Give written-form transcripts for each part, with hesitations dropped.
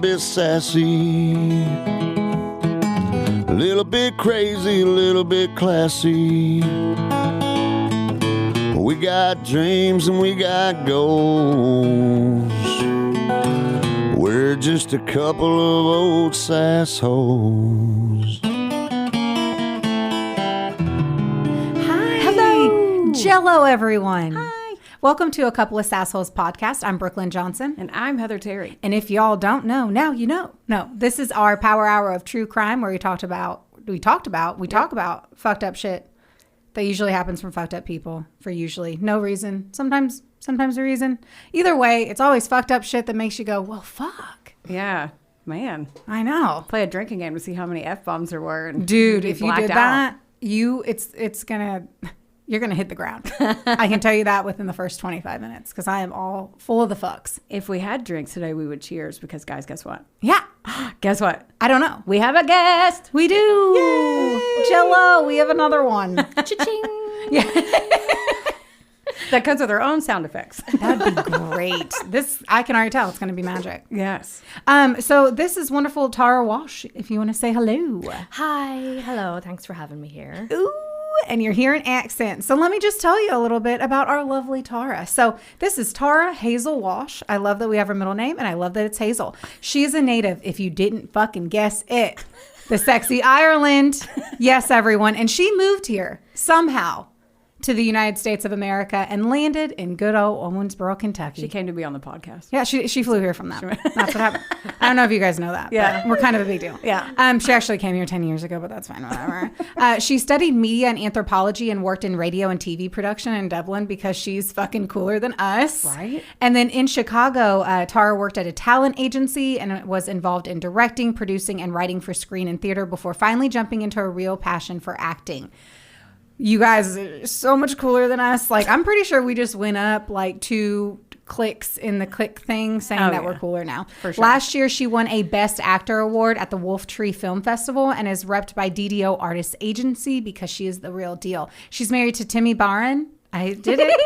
bit sassy, a little bit crazy, a little bit classy. We got dreams and we got goals. We're just a couple of old sassholes. Hi. Hello. Jello, everyone. Hi. Welcome to A Couple of Sassholes podcast. I'm Brooklyn Johnson. And I'm Heather Terry. And if y'all don't know, now you know. No, this is our power hour of true crime where we talk about fucked up shit that usually happens from fucked up people for usually no reason. Sometimes a reason. Either way, it's always fucked up shit that makes you go, well, fuck. Yeah, man. I know. Play a drinking game to see how many F-bombs there were. And dude, if you did that, you're going to hit the ground. I can tell you that within the first 25 minutes because I am all full of the fucks. If we had drinks today, we would cheers because, guys, guess what? Yeah. Guess what? I don't know. We have a guest. We do. Yay. Jello, we have another one. Cha-ching. Yeah. That comes with our own sound effects. That'd be great. This, I can already tell it's going to be magic. Yes. So this is wonderful Tara Walsh, if you want to say hello. Hi. Hello. Thanks for having me here. Ooh. And you're hearing accent. So let me just tell you a little bit about our lovely Tara. So this is Tara Hazel Walsh. I love that we have her middle name, and I love that it's Hazel. She is a native, if you didn't fucking guess it. The sexy Ireland. Yes, everyone. And she moved here somehow to the United States of America and landed in good old Owensboro, Kentucky. She came to be on the podcast. Yeah, she flew here from that. That's what happened. I don't know if you guys know that. Yeah. But we're kind of a big deal. Yeah. She actually came here 10 years ago, but that's fine, whatever. She studied media and anthropology and worked in radio and TV production in Dublin because she's fucking cooler than us. Right. And then in Chicago, Tara worked at a talent agency and was involved in directing, producing, and writing for screen and theater before finally jumping into a real passion for acting. You guys are so much cooler than us. Like, I'm pretty sure we just went up like 2 clicks in the click thing saying that we're cooler now. For sure. Last year, she won a Best Actor Award at the Wolf Tree Film Festival and is repped by DDO Artists Agency because she is the real deal. She's married to Timmy Barron. I did it.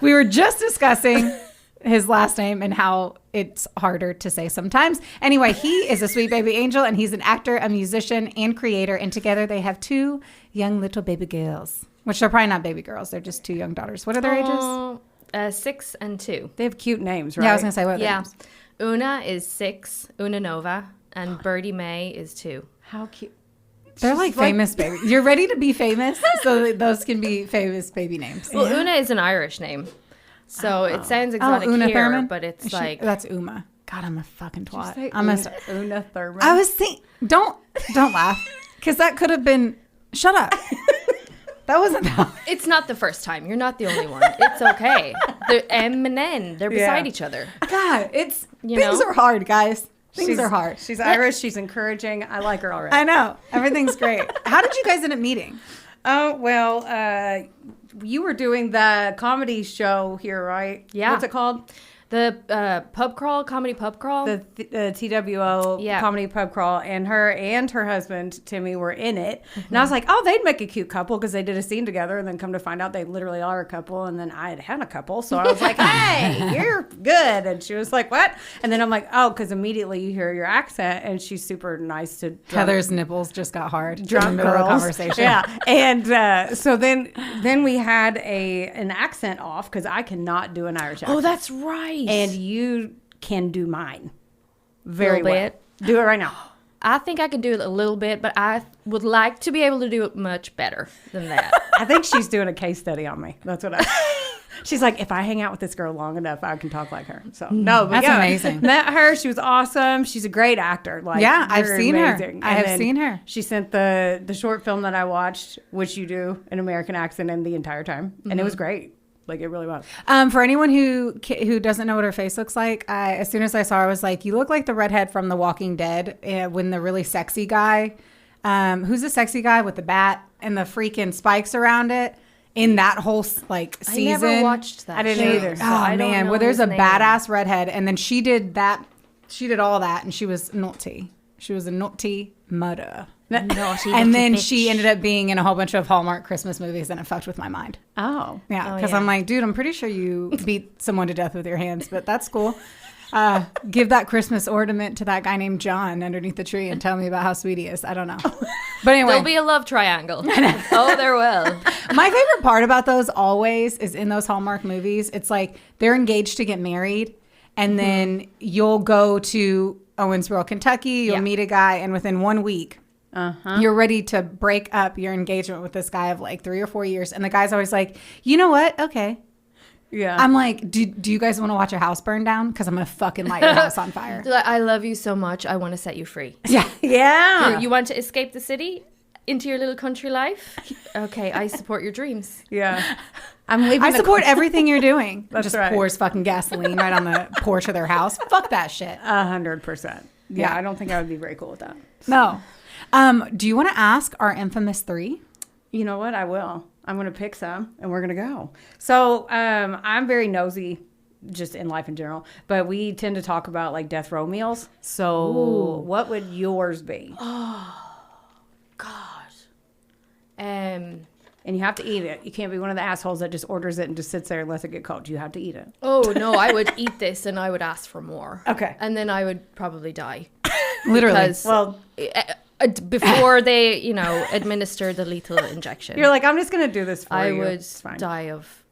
We were just discussing his last name and how it's harder to say sometimes. Anyway, he is a sweet baby angel, and he's an actor, a musician, and creator. And together they have 2 young little baby girls, which are probably not baby girls. They're just 2 young daughters. What are their ages? 6 and 2. They have cute names, right? Yeah, I was going to say, what are their names? Una is 6, Una Nova, and Birdie May is 2. How cute. They're like famous babies. You're ready to be famous, so that those can be famous baby names. Well, Una is an Irish name. So it sounds exotic Una here, Thurman? but it's like... That's Uma. God, I'm a fucking twat. Una Thurman. I was thinking, don't laugh, because that could have been, shut up. That wasn't that. It's not the first time. You're not the only one. It's okay. The M and N, they're beside each other. God, things are hard, guys. Things are hard. She's Irish. She's encouraging. I like her already. I know. Everything's great. How did you guys end up meeting? Oh, well, you were doing the comedy show here, right? Yeah. What's it called? The pub crawl, comedy pub crawl. The TWO Yeah. comedy pub crawl, and her husband Timmy were in it. And I was like, oh, they'd make a cute couple because they did a scene together. And then come to find out they literally are a couple. And then I had a couple, so I was like, hey, you're good. And she was like, what? And then I'm like, oh, because immediately you hear your accent, and she's super nice to Heather's nipples just got hard. drunk girls. Conversation. Yeah, and so then we had an accent off because I cannot do an Irish accent. Oh, that's right. And you can do mine very Little well. bit. Do it right now. I think I can do it a little bit, but I would like to be able to do it much better than that. I think she's doing a case study on me. That's what she's like, if I hang out with this girl long enough, I can talk like her. So no, but That's yeah, amazing. Met her. She was awesome. She's a great actor. Like, Yeah, I've very seen amazing. her. I And have then seen her. She sent the short film that I watched, which you do an American accent in the entire time, and it was great. Like, it really was. For anyone who doesn't know what her face looks like, as soon as I saw her, I was like, you look like the redhead from The Walking Dead when the really sexy guy, who's the sexy guy with the bat and the freaking spikes around it in that whole like season. I never watched that. I didn't either. So Oh I don't man, know well there's his a name. badass redhead, and then she did that. She did all that, and she was naughty. She was a naughty murderer. And then she ended up being in a whole bunch of Hallmark Christmas movies, and it fucked with my mind. Oh. Yeah, because I'm like, dude, I'm pretty sure you beat someone to death with your hands, but that's cool. Give that Christmas ornament to that guy named John underneath the tree and tell me about how sweet he is. I don't know. But anyway. There'll be a love triangle. Oh, there will. My favorite part about those always is in those Hallmark movies, it's like they're engaged to get married, and then you'll go to Owensboro, Kentucky, you'll meet a guy, and within 1 week, you're ready to break up your engagement with this guy of like 3 or 4 years. And the guy's always like, you know what? Okay. Yeah. I'm like, do you guys want to watch a house burn down? Because I'm going to fucking light your house on fire. They're like, I love you so much. I want to set you free. Yeah. Yeah. You want to escape the city into your little country life? Okay, I support your dreams. Yeah. I'm leaving. I support everything you're doing. That's Just right. pours fucking gasoline right on the porch of their house. Fuck that shit. 100%. Yeah, Yeah. I don't think I would be very cool with that. No. Do you want to ask our infamous 3? You know what? I will. I'm going to pick some, and we're going to go. So I'm very nosy just in life in general, but we tend to talk about like death row meals. So what would yours be? God. And you have to eat it. You can't be one of the assholes that just orders it and just sits there and lets it get cold. You have to eat it. Oh, no, I would eat this and I would ask for more. Okay. And then I would probably die. Literally. Because, Well, before they, administer the lethal injection. you're like, I'm just going to do this for I you. would It's fine. die of,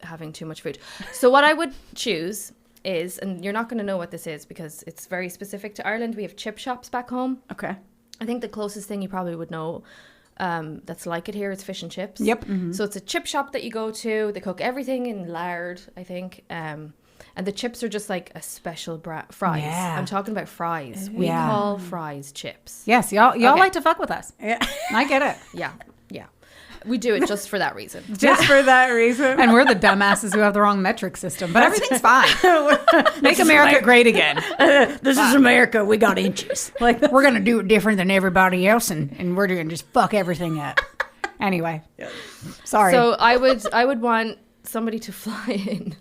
having too much food. So what I would choose is, and you're not going to know what this is because it's very specific to Ireland. We have chip shops back home. Okay. I think the closest thing you probably would know that's like it here is fish and chips. Yep. So it's a chip shop that you go to. They cook everything in lard, I think. And the chips are just like a special fries. Yeah. I'm talking about fries. We Yeah. call fries chips. Yes, y'all Okay. like to fuck with us. Yeah. I get it. Yeah. We do it just for that reason. Just for that reason. And we're the dumbasses who have the wrong metric system, but everything's fine. Make America great again. This is America. We got inches. Like, We're going to do it different than everybody else, and we're going to just fuck everything up. Anyway. Sorry. So I would want somebody to fly in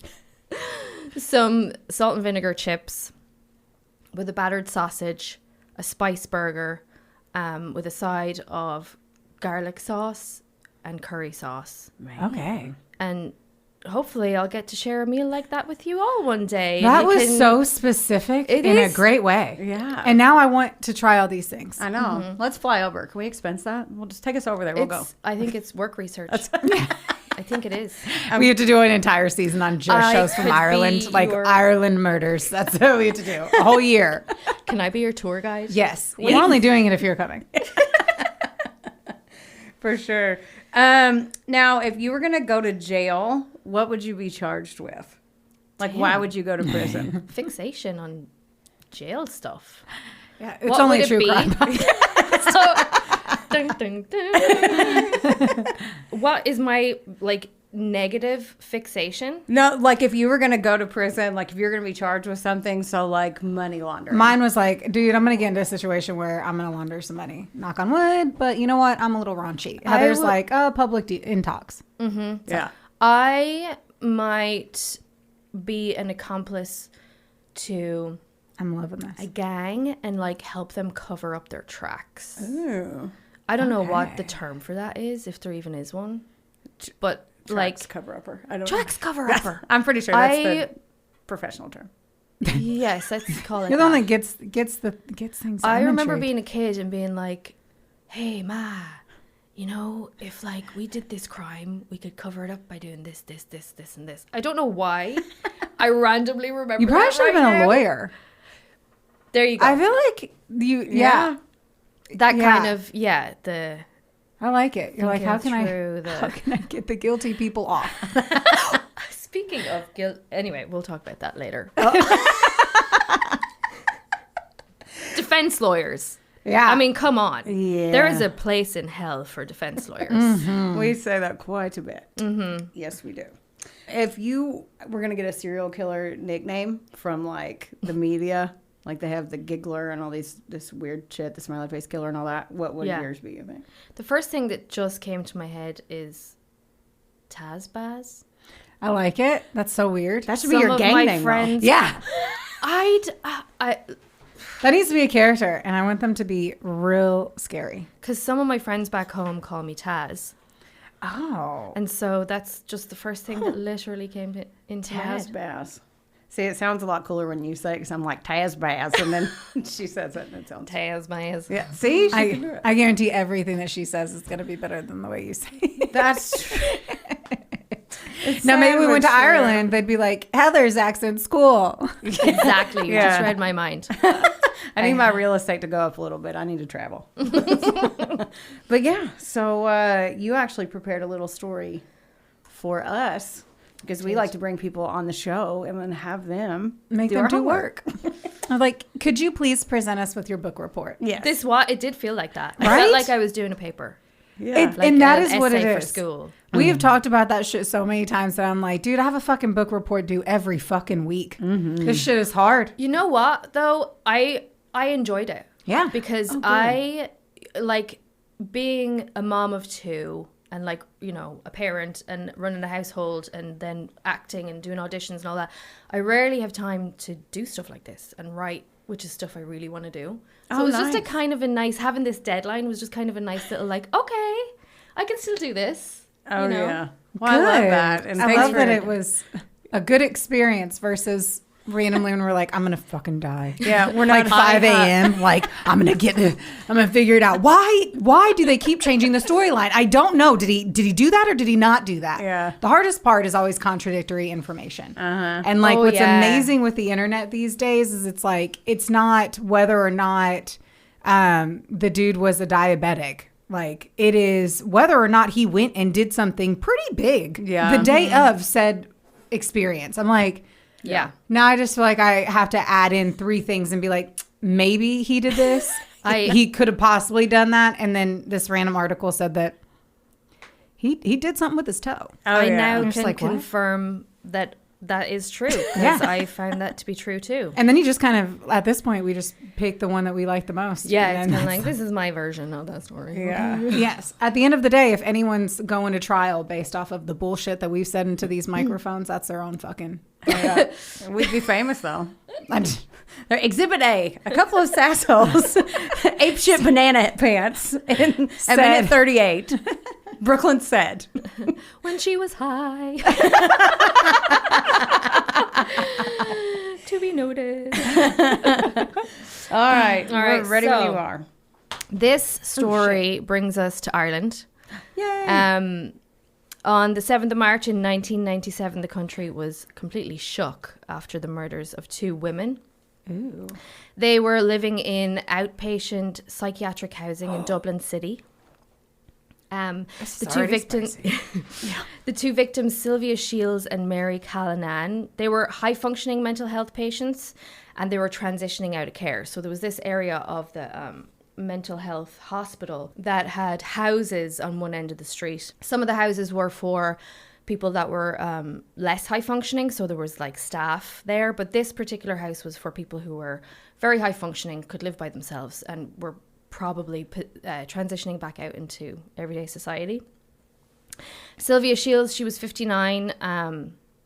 some salt and vinegar chips with a battered sausage, a spice burger, with a side of garlic sauce and curry sauce. Okay. And hopefully I'll get to share a meal like that with you all one day. That And was you can- so specific It in a is. great way. Yeah. And now I want to try all these things. I know. Let's fly over. Can we expense that? We'll just take us over there. We'll go. I think it's work research. I think it is. We have to do an entire season on just I shows from could Ireland, be like your- Ireland murders. That's what we have to do. A whole year. Can I be your tour guide? Yes. We're only doing it if you're coming. For sure. Now, if you were going to go to jail, what would you be charged with? Like, why would you go to prison? Fixation on jail stuff. Yeah, it's What only would a true it be? crime. Dun, dun, dun. What is my negative fixation? No, like if you were going to go to prison, like if you're going to be charged with something, so like money laundering. Mine was like, dude, I'm going to get into a situation where I'm going to launder some money. Knock on wood. But you know what? I'm a little raunchy. Heather's would- like, public intox. Yeah. I might be an accomplice to I'm loving this. a gang and help them cover up their tracks. Ooh. I don't know what the term for that is, if there even is one. But Tracks cover upper. I don't tracks cover upper. I'm pretty sure that's I- the professional term. Yes, let's call it You're the one that. that gets things. I I'm remember intrigued. being a kid and being like, hey, Ma, if we did this crime, we could cover it up by doing this, this, this, this, and this. I don't know why. I randomly remember You probably that should have right been a now. lawyer. There you go. I feel like you. Yeah. that yeah. kind of, the... I like it. You're like, how can through how can I get the guilty people off? Speaking of guilt, anyway, we'll talk about that later. Defense lawyers. Yeah. I mean, come on. Yeah. There is a place in hell for defense lawyers. We say that quite a bit. Mm-hmm. Yes, we do. If you were going to get a serial killer nickname from like the media, like they have the giggler and all this weird shit, the smiley face killer and all that, what would Yeah. yours be, you think? The first thing that just came to my head is Tazbaz. I like it. That's so weird. That should be Some your of gang my name. friends. Yeah. That That needs to be a character, and I want them to be real scary. because some of my friends back home call me Taz. Oh. And so that's just the first thing that literally came into my Taz head. Bass. See, it sounds a lot cooler when you say it because I'm like Tazbaz, and then she says it and it sounds. Tazbaz. Yeah. See, she can do it. I guarantee everything that she says is going to be better than the way you say it. That's true. Now, maybe we went to True. Ireland. They'd be like, Heather's accent school. Exactly. You Yeah. just read my mind. I need my real estate to go up a little bit. I need to travel. But yeah, so you actually prepared a little story for us because we like to bring people on the show and then have them Make do them our do homework. work. I'm like, could you please present us with your book report? Yes. It did feel like that. I Right? felt like I was doing a paper. Yeah. It- and that an is what it essay for is. school. We have talked about that shit so many times that I'm like, dude, I have a fucking book report due every fucking week. This shit is hard. You know what though? I enjoyed it. Yeah. Because I like being a mom of two and like, you know, a parent and running a household and then acting and doing auditions and all that. I rarely have time to do stuff like this and write, which is stuff I really want to do. So it was just a nice. kind of a nice, having this deadline was just kind of a nice little like, okay, I can still do this. Oh, you know? yeah. Well, I love that. And I thanks love for that it was a good experience versus randomly when we're like, I'm going to fucking die. Yeah, we're Like not 5 a.m. Like, I'm going to figure it out. Why do they keep changing the storyline? I don't know. Did he do that or did he not do that? Yeah. The hardest part is always contradictory information. And like, Oh, what's yeah. amazing with the internet these days is it's like, it's not whether or not the dude was a diabetic. Like, it is whether or not he went and did something pretty big. Yeah. The day of said experience. I'm like, Yeah. now I just feel like I have to add in 3 things and be like, maybe he did this. He could have possibly done that. And then this random article said that he did something with his toe. Oh, I yeah. now I'm just can like, what? confirm that is true. 'Cause Yeah. I found that to be true too. And then you just kind of, at this point, we just pick the one that we like the most. Yeah, And it's kind of then like, this is my version of that story. Yeah. yes. At the end of the day, if anyone's going to trial based off of the bullshit that we've said into these microphones, that's their own fucking. We'd be famous, though. I'm- They're Exhibit A, a couple of sassholes, apeshit banana pants, and at minute 38, Brooklyn said. When she was high. To be noted. All right. All right, We're ready when so- you are. This story brings us to Ireland. Yay. On the 7th of March in 1997, the country was completely shook after the murders of 2 women. Ooh. They were living in outpatient psychiatric housing in Dublin City. The two victims, the 2 victims, Sylvia Shields and Mary Callanan, they were high-functioning mental health patients, and they were transitioning out of care. So there was this area of the mental health hospital that had houses on one end of the street. Some of the houses were for people that were less high-functioning, so there was like staff there. But this particular house was for people who were very high-functioning, could live by themselves, and were probably transitioning back out into everyday society. Sylvia Shields, she was 59.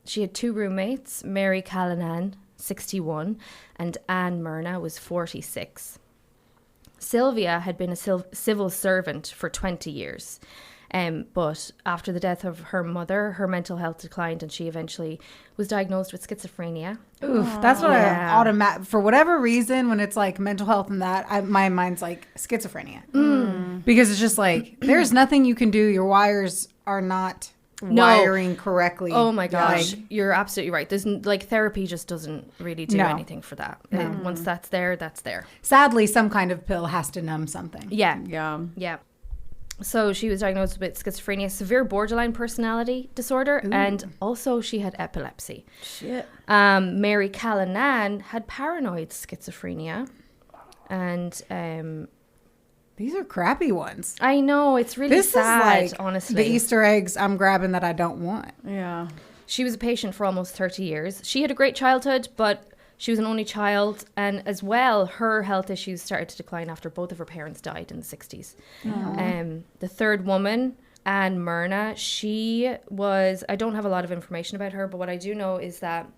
She had 2 roommates, Mary Callanan, 61, and Anne Myrna was 46. Sylvia had been a civil servant for 20 years. But after the death of her mother, her mental health declined and she eventually was diagnosed with schizophrenia. Oof, that's what Yeah. I automatic for whatever reason when it's like mental health and that my mind's like schizophrenia because it's just like there's nothing you can do. Your wires are not wiring correctly. Oh my gosh, Like, you're absolutely right. There's like therapy just doesn't really do No. anything for that. Once that's there, that's there. sadly, some kind of pill has to numb something. Yeah, Yeah. yeah. So she was diagnosed with schizophrenia, severe borderline personality disorder, and also she had epilepsy. Shit. Mary Callanan had paranoid schizophrenia, and These are crappy ones. I know it's really This sad. is like honestly, the Easter eggs I'm grabbing that I don't want. Yeah. she was a patient for almost 30 years. She had a great childhood, but she was an only child, and as well, her health issues started to decline after both of her parents died in the 60s. The third woman, Anne Myrna, she was, I don't have a lot of information about her, but what I do know is that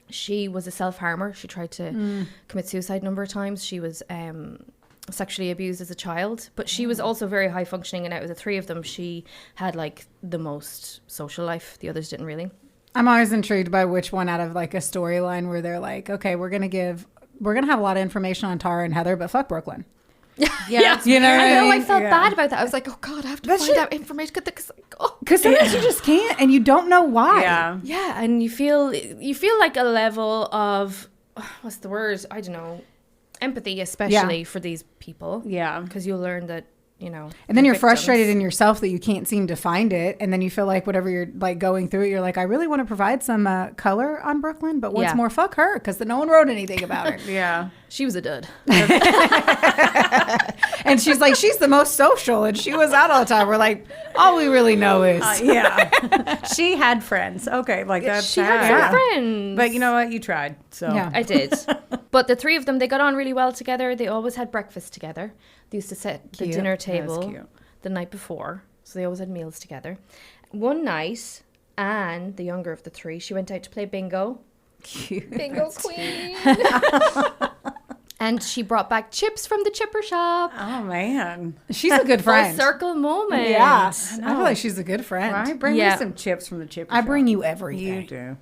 she was a self-harmer. She tried to commit suicide a number of times. She was sexually abused as a child, but she was also very high functioning, and out of the 3 of them, she had like the most social life. The others didn't really. I'm always intrigued by which one out of like a storyline where they're like, okay, we're gonna have a lot of information on Tara and Heather, but fuck Brooklyn. Yeah. You know what I I know. mean? I felt bad about that. I was like, oh God, I have to find out information Because sometimes you just can't, and you don't know why. Yeah. Yeah, and you feel like a level of what's the word? I don't know, empathy, especially for these people. Yeah. Because you'll learn that, you know. And then they're you're victims. frustrated in yourself that you can't seem to find it. And then you feel like whatever you're like going through it, you're like, I really want to provide some color on Brooklyn. But what's Yeah. more, fuck her. Because no one wrote anything about her. Yeah. She was a dud. And she's like, she's the most social. And she was out all the time. We're like, all we really know is. Yeah. She had friends. Okay. Like that's She had sad. some friends. But you know what? You tried. So Yeah. I did. But the three of them, they got on really well together. They always had breakfast together. They used to set the Cute. dinner That's table cute. the night before. So they always had meals together. One night, Anne, the younger of the three, she went out to play bingo. Cute. Bingo queen. And she brought back chips from the chipper shop. Oh man. She's a good Full friend. circle moment. Yeah. I feel like she's a good friend. Right? Bring Yeah. me some chips from the chip. I bring you everything. You do.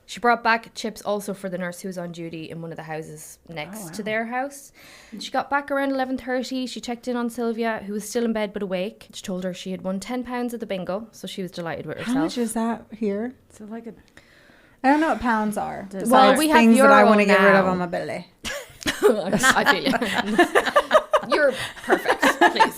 She brought back chips also for the nurse who was on duty in one of the houses next to their house. She got back around 11:30. She checked in on Sylvia, who was still in bed but awake. She told her she had won £10 at the bingo, so she was delighted with herself. How much is that here? So like a I don't know what pounds are. Besides Well, we have things that I euro want to get rid of now. on my belly. I feel you. You're perfect, please.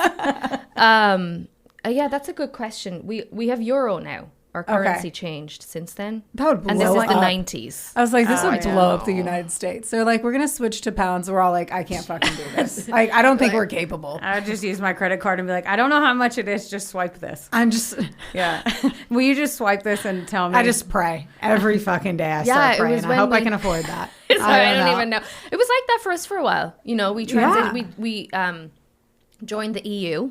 Yeah, that's a good question. We have euro now. Our currency changed since then. That would blow And this is the up. 90s. I was like, this would I blow up the know. United States. They're like, we're going to switch to pounds. We're all like, I can't fucking do this. Like, I don't think we're capable. I would just use my credit card and be like, I don't know how much it is. Just swipe this. I'm just, Yeah. Will you just swipe this and tell me? I just pray every fucking day. I Yeah, start it praying. was I when hope I we- can afford that. I don't even know. It was like that for us for a while. You know, we Yeah. we joined the EU,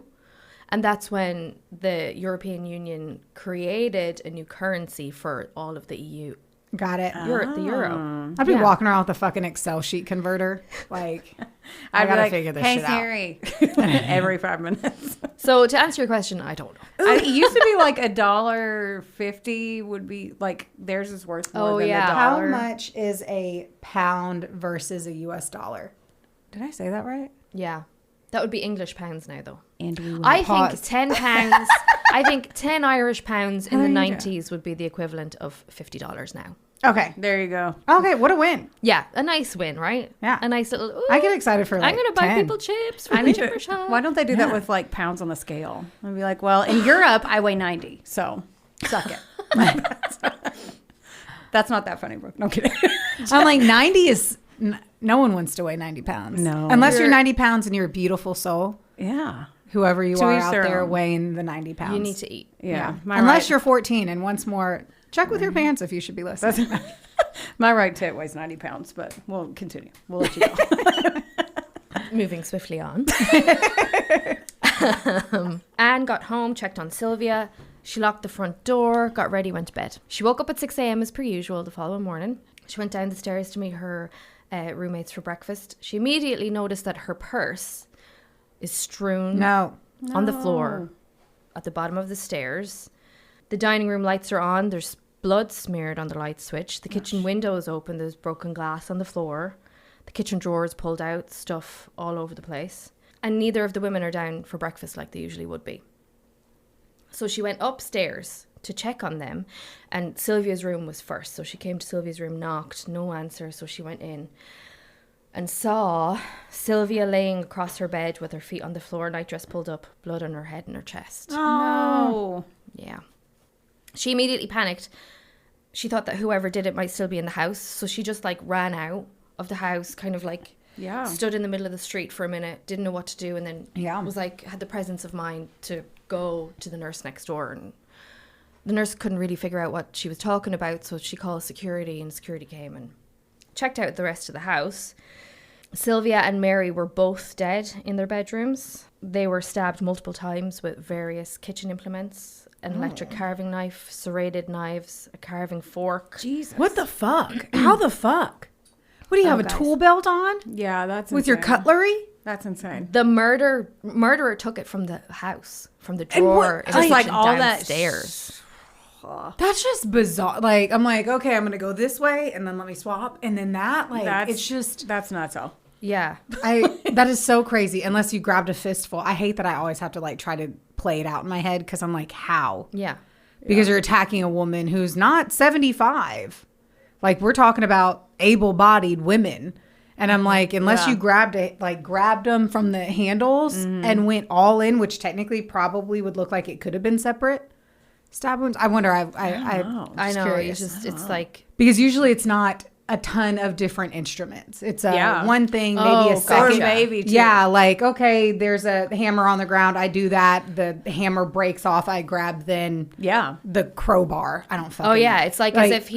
and that's when the European Union created a new currency for all of the EU. Got it. The euro. I'd be Yeah. walking around with a fucking Excel sheet converter. Like, I I'd be gotta like, figure this hey shit Siri, every 5 minutes. So to answer your question, I don't know. It used to be like $1.50 would be like theirs is worth more Oh, than yeah. a how dollar. much is a pound versus a US dollar? Did I say that right? Yeah, that would be English pounds now, though. And we I think Pause. £10. I think 10 Irish pounds in the How do you 90s would be the equivalent of $50 now. Okay. there you go. Okay, what a win. Yeah, a nice win, right? Yeah. A nice little. Ooh, I get excited for like I'm gonna buy 10. people chips from the chipper shop. Why don't they do that with like pounds on the scale? I'd be like, well, in Europe, I weigh 90, so suck it. That's not that funny, Brooke. No kidding. I'm like 90 is no one wants to weigh 90 pounds. No. Unless you're 90 pounds and you're a beautiful soul. Yeah. Whoever you To are each out their there own. weighing the 90 pounds. You need to eat. Yeah. Unless you're 14 and once more, check with your parents if you should be listening. my right tit weighs 90 pounds, but we'll continue. We'll let you go. Moving swiftly on. Anne got home, checked on Sylvia. She locked the front door, got ready, went to bed. She woke up at 6 a.m. as per usual the following morning. She went down the stairs to meet her roommates for breakfast. She immediately noticed that her purse is strewn on the floor at the bottom of the stairs. The dining room lights are on. There's blood smeared on the light switch. The kitchen window is open. There's broken glass on the floor. The kitchen drawers pulled out, stuff all over the place. And neither of the women are down for breakfast like they usually would be. So she went upstairs to check on them, and Sylvia's room was first. So she came to Sylvia's room, knocked, no answer. So she went in and saw Sylvia laying across her bed with her feet on the floor, nightdress pulled up, blood on her head and her chest. No. Yeah. She immediately panicked. She thought that whoever did it might still be in the house. So she just like ran out of the house, kind of like stood in the middle of the street for a minute, didn't know what to do. And then was like, had the presence of mind to go to the nurse next door. And the nurse couldn't really figure out what she was talking about. So she called security, and security came and checked out the rest of the house. Sylvia and Mary were both dead in their bedrooms. They were stabbed multiple times with various kitchen implements, an electric carving knife, serrated knives, a carving fork. Jesus. What the fuck? How the fuck? What do you have, a guys. tool belt on? Yeah, that's With your insane. cutlery? That's insane. The murderer took it from the house, from the And what- drawer. in the Just like kitchen all that downstairs. That's just bizarre. Like, I'm like, okay, I'm going to go this way and then let me swap. And then that, like, That's nuts. All. Yeah. that is so crazy. Unless you grabbed a fistful. I hate that I always have to like try to play it out in my head because I'm like, how? Yeah. Because you're attacking a woman who's not 75. Like, we're talking about able-bodied women. And I'm like, unless you grabbed them from the handles and went all in, which technically probably would look like it could have been separate stab wounds. I wonder. I know. Curious. It's like, because usually it's not a ton of different instruments. It's one thing, maybe a second. Or maybe two. Yeah, like, okay, there's a hammer on the ground. I do that. The hammer breaks off. I grab the crowbar. I don't fucking know. It's like as if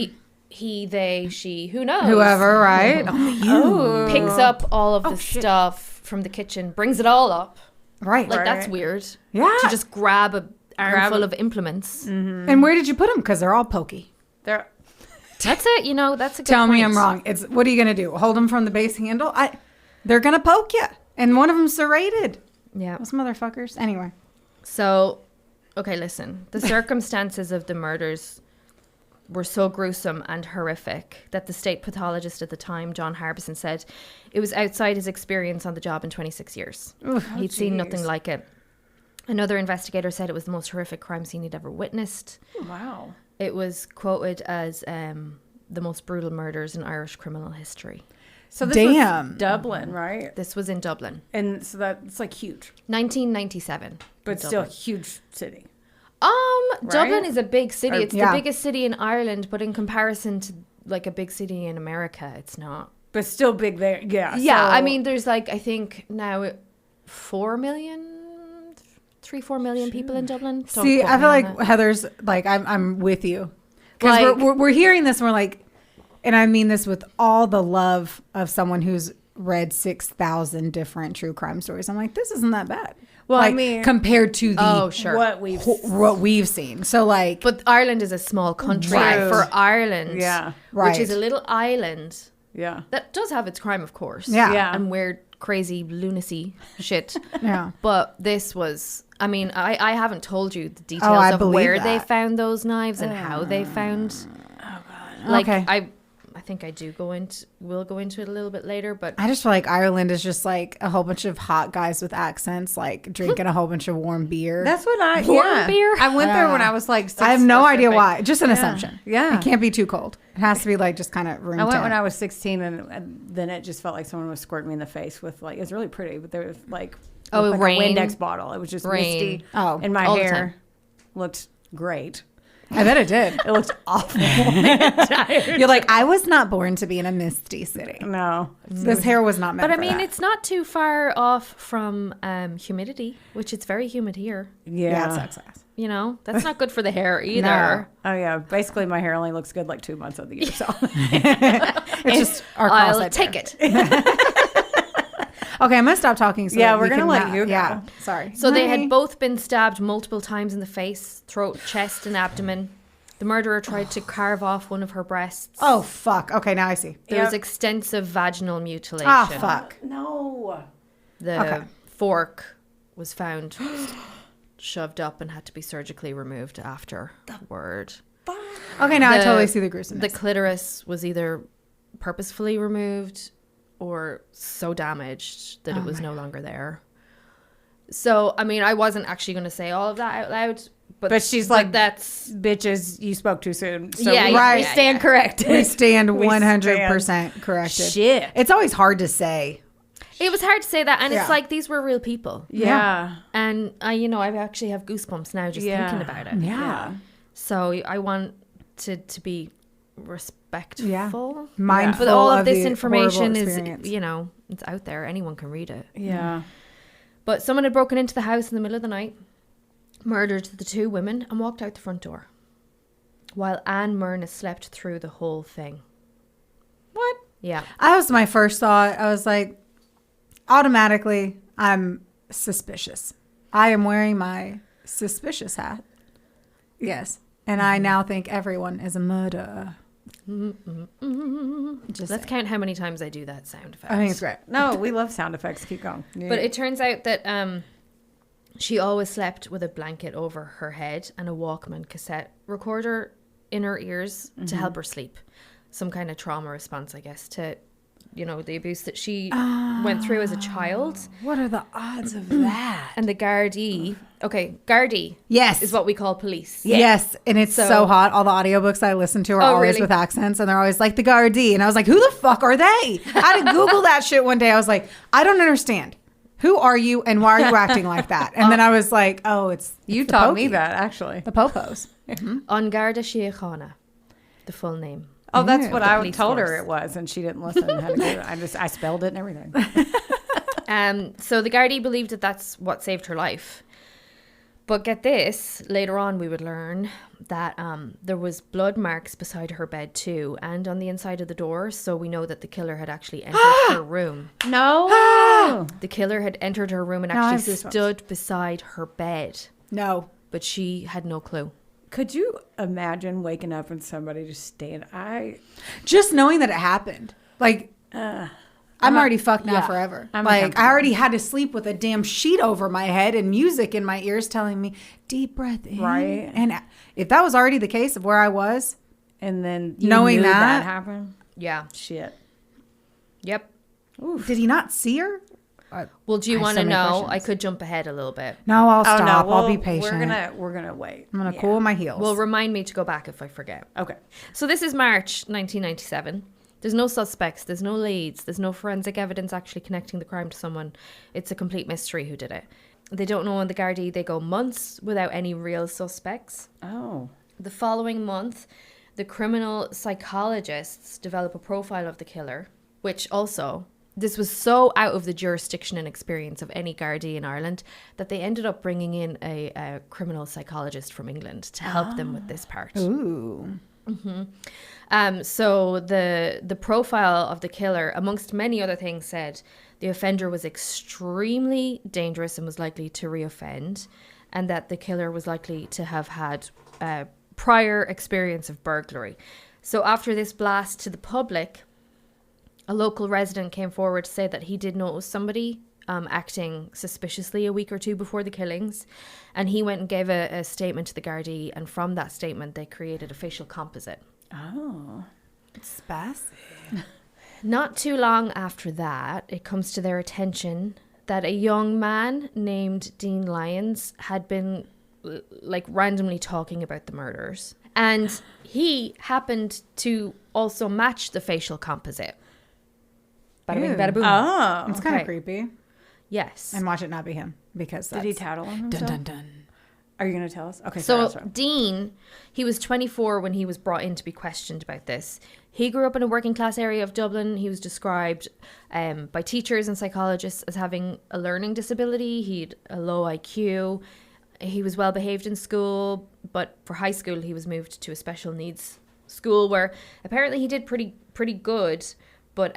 he, they, she, who knows? Whoever, right? Only you. Picks up all of the stuff from the kitchen, brings it all up. Right. Like, that's weird. Yeah. To just grab a armful of implements. Mm-hmm. And where did you put them? Because they're all pokey. That's it. That's a good Tell point. me I'm wrong. What are you going to do? Hold them from the base handle? They're going to poke you. And one of them's serrated. Yeah. Those motherfuckers. Anyway. So, okay, listen. The circumstances of the murders were so gruesome and horrific that the state pathologist at the time, John Harbison, said it was outside his experience on the job in 26 years. He'd seen nothing like it. Another investigator said it was the most horrific crime scene he'd ever witnessed. Wow. It was quoted as the most brutal murders in Irish criminal history. So this was Dublin, right? This was in Dublin. And so that's like huge. 1997. But still a huge city. Dublin is a big city. It's Yeah. the biggest city in Ireland, but in comparison to like a big city in America, it's not. But still big there. Yeah. Yeah, so- I mean, there's like, I think now 4 million people in Dublin. Don't See, quote I me feel on like that. Heather's like, I'm with you. Because Like- we're hearing this and we're like, and I mean this with all the love of someone who's read 6,000 different true crime stories. I'm like, this isn't that bad. Well, like, I mean, compared to the Oh, sure. what we've seen. So like, But Ireland is a small country. Right. For Ireland, Yeah. which is Right. a little island yeah. that does have its crime, of course. Yeah. Yeah. And weird, crazy lunacy shit. yeah. But this was, I mean, I haven't told you the I details of believe where they that. found those knives and how they found. Oh God. Like Okay. I think we'll go into it a little bit later, but I just feel like Ireland is just like a whole bunch of hot guys with accents, like drinking a whole bunch of warm beer. That's what I Warm beer? I went there when I was like 6 I have no or idea something. why. Just an assumption. Yeah. It can't be too cold. It has to be like just kind of room I went temp. when I was 16 and then it just felt like someone was squirting me in the face with like, it was really pretty, but there was like, with rain. a Windex bottle. It was just Rain. misty. Oh, and my all the hair time. looked great. I bet it did. It looked awful. You're like, I was not born to be in a misty city. No. This hair was not meant but I for mean, that. it's not too far off from humidity, which it's very humid here. Yeah, it sucks ass. You know, that's not good for the hair either. Oh yeah. Basically my hair only looks good like 2 months of the year. So It's just our I'll closet take hair. it. Okay, I'm gonna stop talking. So Yeah, that we're we gonna can let not- you go. Yeah, sorry. So they Hi. had both been stabbed multiple times in the face, throat, chest, and abdomen. The murderer tried to carve off one of her breasts. Oh fuck. Okay, now I see. There was Yep. extensive vaginal mutilation. Ah fuck. no. The Okay. fork was found shoved up and had to be surgically removed afterward. Okay, now I The- totally see the The gruesomeness. clitoris was either purposefully removed or so damaged that it was no longer there. So, I mean, I wasn't actually going to say all of that out loud, But she's like, that's bitches, you spoke too soon. So Yeah, we, yeah, right. we stand corrected. We stand We 100% corrected. Shit. It's always hard to say. it was hard to say that, and Yeah. it's like these were real people, Yeah. and I actually have goosebumps now just Yeah. thinking about it. Yeah. So I wanted to be respectful. Mindful But all of of this the information horrible is, experience. it's out there. Anyone can read it. Yeah. But someone had broken into the house in the middle of the night, murdered the two women, and walked out the front door, while Anne Myrna slept through the whole thing. What? Yeah. That was my first thought. I was like, automatically, I'm suspicious. I am wearing my suspicious hat. Yes. And I now think everyone is a murderer. Just Let's saying. count how many times I do that sound effect. I think it's great. No, we love sound effects. Keep going. But it turns out that She always slept with a blanket over her head and a Walkman cassette recorder in her ears to help her sleep. Some kind of trauma response, I guess, to, you know, the abuse that she went through as a child. What are the odds of that? And the Gardaí, Gardaí Yes. is what we call police. Yes, and it's so hot. All the audiobooks I listen to are always really? with accents, and they're always like the Gardaí. And I was like, who the fuck are they? I had to Google that shit one day. I was like, I don't understand. Who are you, and why are you acting like that? And then I was like, oh, it's You the taught me pokey. that, actually. The Popos. An Garda Síochána, the full name. Oh, that's what The I police told her force. it was, and she didn't listen. How to do it. I spelled it and everything. So the Gardaí believed that that's what saved her life. But get this, later on we would learn that there was blood marks beside her bed too, and on the inside of the door, so we know that the killer had actually entered her room. No. The killer had entered her room and No, actually I've- stood beside her bed, No. but she had no clue. Could you imagine waking up and somebody just staying? Just knowing that it happened. Like, I'm already fucked now yeah, forever. I'm Like, uncomfortable. I already had to sleep with a damn sheet over my head and music in my ears telling me, deep breath in. Right. And if that was already the case of where I was, And then you Knowing knew that- happened. Yeah. Shit. Yep. did he not see her? Well, do you I have want so to many know? questions. I could jump ahead a little bit. No, I'll Oh stop. no, I'll be patient. We're gonna wait. I'm going to cool my heels. Well, remind me to go back if I forget. Okay. So this is March 1997. There's no suspects, there's no leads, there's no forensic evidence actually connecting the crime to someone. It's a complete mystery who did it. They don't know on the Gardaí. They go months without any real suspects. Oh. The following month, the criminal psychologists develop a profile of the killer, which also, this was so out of the jurisdiction and experience of any Gardaí in Ireland that they ended up bringing in a criminal psychologist from England to help them with this part. Ooh. So the profile of the killer, amongst many other things, said the offender was extremely dangerous and was likely to reoffend, and that the killer was likely to have had prior experience of burglary. So after this blast to the public, a local resident came forward to say that he did notice somebody acting suspiciously a week or two before the killings, and he went and gave a statement to the Gardaí, and from that statement they created a facial composite. Oh. Spicy. Not too long after that, it comes to their attention that a young man named Dean Lyons had been like randomly talking about the murders, and he happened to also match the facial composite. Bada bing, Ew. bada boom. Oh. It's kind of Okay. creepy. Yes. And watch it not be him because that's... Did he tattle on himself? Dun, dun, dun. Are you gonna tell us? Okay. So sorry. Dean, he was 24 when he was brought in to be questioned about this. He grew up in a working class area of Dublin. He was described by teachers and psychologists as having a learning disability. He had a low IQ. He was well behaved in school, but for high school he was moved to a special needs school where apparently he did pretty good, but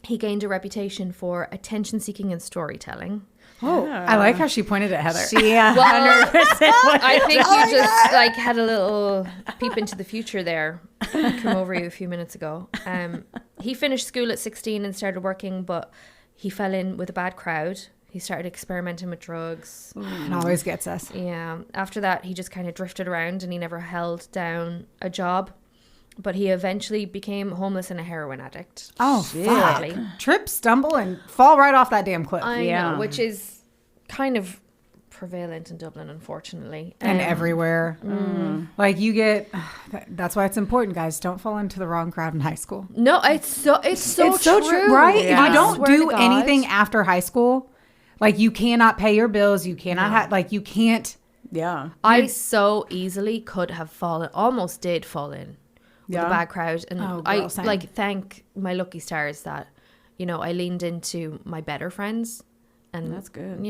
he gained a reputation for attention seeking and storytelling. Oh, I like how she pointed at Heather. She 100%. I think you just like had a little peep into the future there. Came over you a few minutes ago. He finished school at 16 and started working, but he fell in with a bad crowd. He started experimenting with drugs. It always gets us. Yeah. After that, he just kind of drifted around and he never held down a job. But he eventually became homeless and a heroin addict. Oh, Sadly. fuck. Trip, stumble, and fall right off that damn cliff. I Yeah. know, which is kind of prevalent in Dublin, unfortunately. And everywhere. Like you get... That's why it's important, guys. Don't fall into the wrong crowd in high school. No, it's so true, right? Yeah. If I you don't swear to do God. anything after high school, like you cannot pay your bills, you cannot have, like you can't. Yeah. I so easily could have almost did fall in with Yeah. a bad crowd, and Oh, I girl, same. like thank my lucky stars that I leaned into my better friends, and That's good.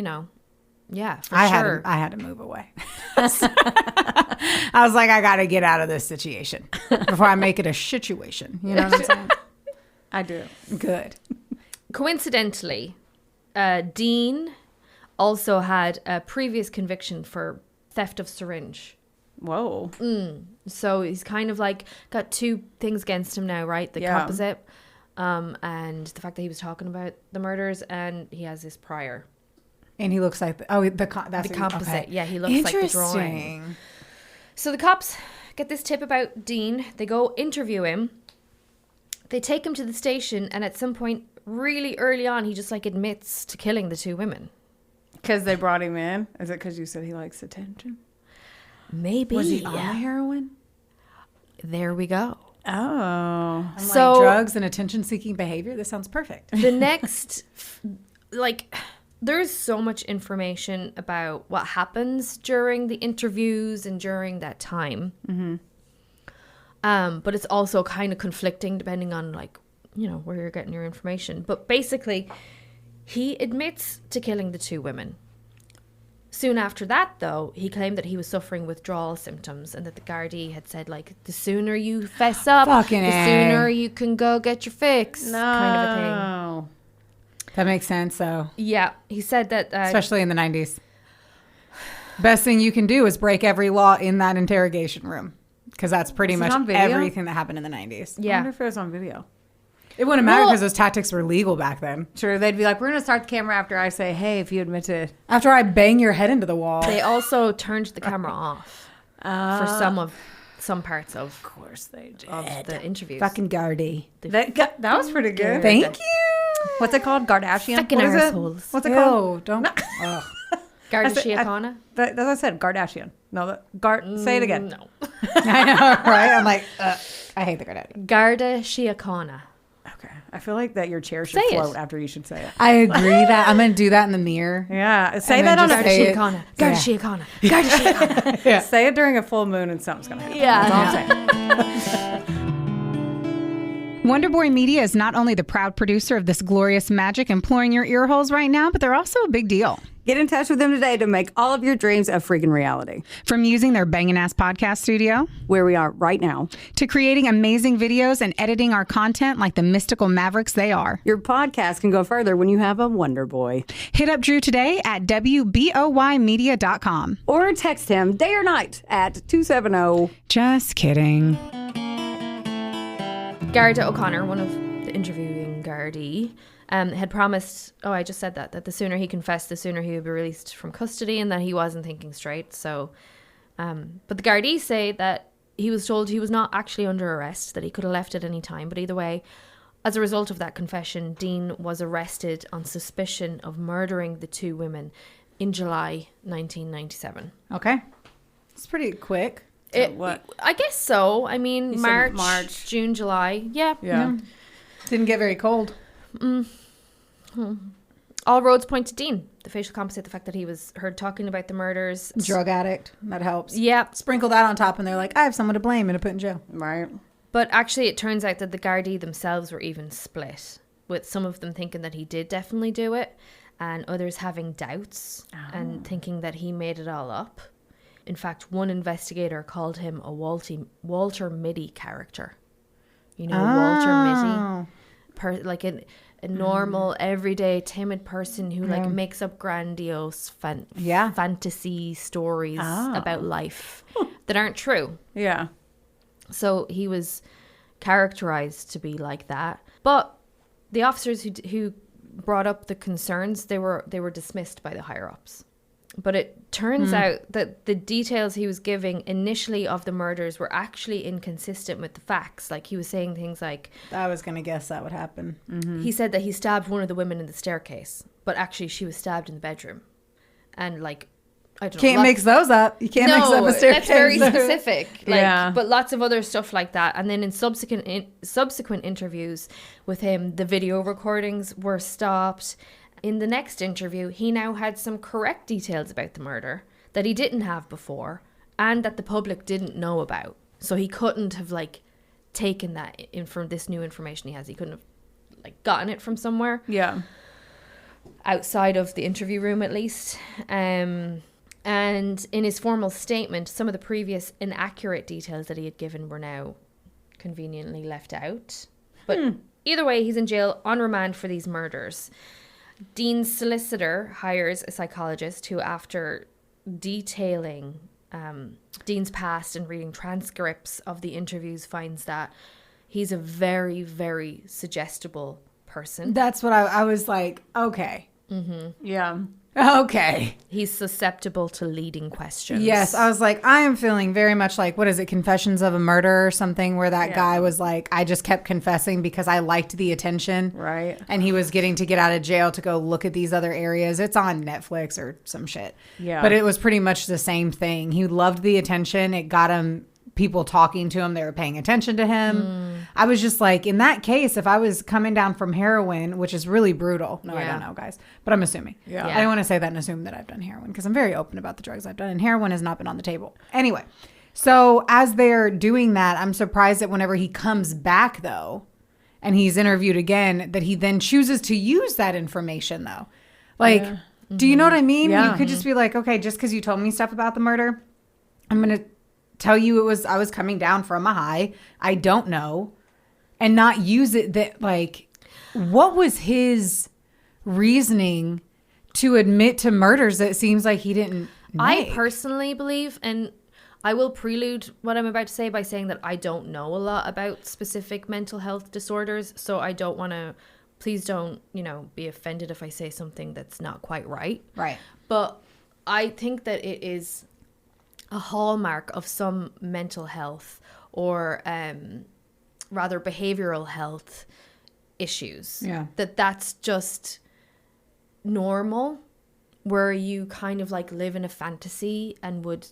Yeah, for I sure. had to move away. I was like, I got to get out of this situation before I make it a situation. You know what I'm saying? I do. Good. Coincidentally, Dean also had a previous conviction for theft of syringe. Whoa. So he's kind of like got two things against him now, right? The Yeah. composite, and the fact that he was talking about the murders, and he has this prior. And he looks like that's The composite. Okay. Yeah, he looks like the drawing. Interesting. So the cops get this tip about Dean. They go interview him. They take him to the station, and at some point, really early on, he just like admits to killing the 2 women. Because they brought him in? Is it because you said he likes attention? Maybe. Was he on the heroin? There we go. Oh. I'm So- like drugs and attention-seeking behavior. This sounds perfect. The next, like, there's so much information about what happens during the interviews and during that time. But it's also kind of conflicting depending on, like, you know, where you're getting your information. But basically, he admits to killing the 2 women. Soon after that, though, he claimed that he was suffering withdrawal symptoms and that the Gardaí had said, like, the sooner you fess up, Fucking the A. sooner you can go get your fix, kind of a thing. No. That makes sense, though. Yeah, he said that... Especially in the 90s. Best thing you can do is break every law in that interrogation room. Because that's pretty Was it much on video? everything that happened in the 90s. I yeah. wonder if it was on video. It wouldn't matter Well- because those tactics were legal back then. Sure, they'd be like, we're going to start the camera after I say, hey, if you admit to... After I bang your head into the wall. They also turned the camera off for some parts of course they did. the interviews. Fucking Gardaí. That was pretty good. Thank you. What's it called? Kardashian? Fucking What is it? arseholes. What's it called? Oh, don't. Ugh. Garda I said- Síochána? That's what I said. Kardashian. No, say it again. No. I know, right? I'm like, I hate the Gardaí. Garda Síochána. Okay. I feel like that your chair should Say it. float after you should say it. I agree that I'm going to do that in the mirror. Yeah. Say And that then on just a... Garda say it. Síochána. Garda Síochána. Garda Síochána. Yeah. Say it during a full moon and something's going to happen. Yeah. That's all I'm saying. Wonderboy Media is not only the proud producer of this glorious magic imploring your ear holes right now, but they're also a big deal. Get in touch with them today to make all of your dreams a freaking reality. From using their bangin' ass podcast studio, Where we are right now. to creating amazing videos and editing our content like the mystical mavericks they are. Your podcast can go further when you have a Wonder Boy. Hit up Drew today at WBOYmedia.com. Or text him day or night at 270. Just kidding. Garda O'Connor, one of the interviewing Gardaí, had promised, I just said that the sooner he confessed, the sooner he would be released from custody, and that he wasn't thinking straight. So, but the Gardaí say that he was told he was not actually under arrest, that he could have left at any time. But either way, as a result of that confession, Dean was arrested on suspicion of murdering the 2 women in July 1997. Okay. It's pretty quick. What? I guess so. I mean, said March, March. June, July. Yeah. Yeah. Didn't get very cold. All roads point to Dean. The facial composite, the fact that he was heard talking about the murders. Drug addict. That helps. Yeah. Sprinkle that on top and they're like, I have someone to blame and to put in jail. Right. But actually, it turns out that the Gardaí themselves were even split, with some of them thinking that he did definitely do it, and others having doubts and thinking that he made it all up. In fact, one investigator called him a Walter Mitty character. You know, Walter Mitty? Like a normal, everyday, timid person who like makes up grandiose fantasy stories about life that aren't true. Yeah. So he was characterized to be like that. But the officers who brought up the concerns, they were dismissed by the higher ups. But it turns out that the details he was giving initially of the murders were actually inconsistent with the facts. Like, he was saying things like... I was going to guess that would happen. He said that he stabbed one of the women in the staircase, but actually she was stabbed in the bedroom. And, like, I don't know. Can't mix those up. You can't mix up a staircase. That's very specific. Like, Yeah. But lots of other stuff like that. And then in subsequent interviews with him, the video recordings were stopped. In the next interview, he now had some correct details about the murder that he didn't have before and that the public didn't know about. So he couldn't have, like, taken that from this new information he has. He couldn't have, like, gotten it from somewhere. Yeah. Outside of the interview room, at least. And in his formal statement, some of the previous inaccurate details that he had given were now conveniently left out. But either way, he's in jail on remand for these murders. Dean's solicitor hires a psychologist who, after detailing Dean's past and reading transcripts of the interviews, finds that he's a very, very suggestible person. That's what I was like, okay. Yeah. Okay. He's susceptible to leading questions. Yes, I was like, I am feeling very much like, what is it, Confessions of a Murder or something, where that guy was like, I just kept confessing because I liked the attention. Right. And he was getting to get out of jail to go look at these other areas. It's on Netflix or some shit. Yeah. But it was pretty much the same thing. He loved the attention. It got him people talking to him. They were paying attention to him. I was just like, in that case, if I was coming down from heroin, which is really brutal. No, I don't know, guys. But I'm assuming. Yeah. I don't want to say that and assume that I've done heroin because I'm very open about the drugs I've done. And heroin has not been on the table. Anyway, so as they're doing that, I'm surprised that whenever he comes back, though, and he's interviewed again, that he then chooses to use that information, though. Like, do you know what I mean? Yeah. You could just be like, okay, just because you told me stuff about the murder, I'm going to tell you I was coming down from a high. I don't know. And not use it that, like, what was his reasoning to admit to murders that it seems like he didn't I make? personally believe, and I will prelude what I'm about to say by saying that I don't know a lot about specific mental health disorders. So I don't want to, please don't, be offended if I say something that's not quite right. Right. But I think that it is a hallmark of some mental health or rather behavioral health issues. Yeah. That's just normal, where you kind of like live in a fantasy and would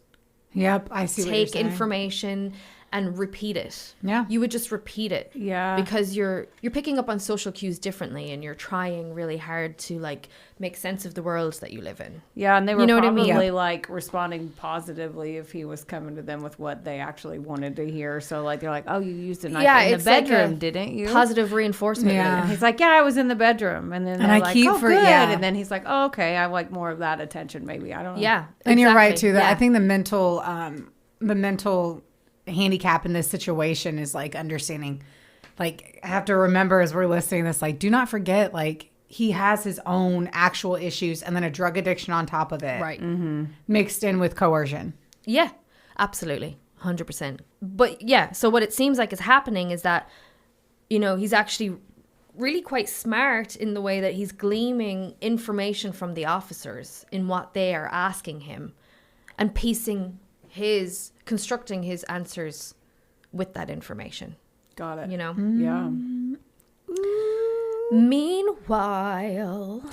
Yep. I see what you're take saying. information and repeat it. Yeah. You would just repeat it. Yeah. Because you're picking up on social cues differently and you're trying really hard to like make sense of the world that you live in. Yeah, and they were You know what I probably mean? like responding positively if he was coming to them with what they actually wanted to hear. So like they're like, "Oh, you used a knife in the it's like bedroom, a didn't you?" Positive reinforcement. Yeah. loop. He's like, "Yeah, I was in the bedroom," and then And they're I like, keep "Oh, for- good," yeah. and then he's like, "Oh, okay, I like more of that attention, maybe." I don't know. Yeah. And you're right exactly. too. That Yeah. I think the mental handicap in this situation is like understanding. Like, I have to remember as we're listening to this, like, do not forget, like, he has his own actual issues and then a drug addiction on top of it, Right. mixed in with coercion. Yeah, absolutely. 100%. But yeah, so what it seems like is happening is that, he's actually really quite smart in the way that he's gleaming information from the officers in what they are asking him and constructing his answers with that information, got it. Yeah. Meanwhile,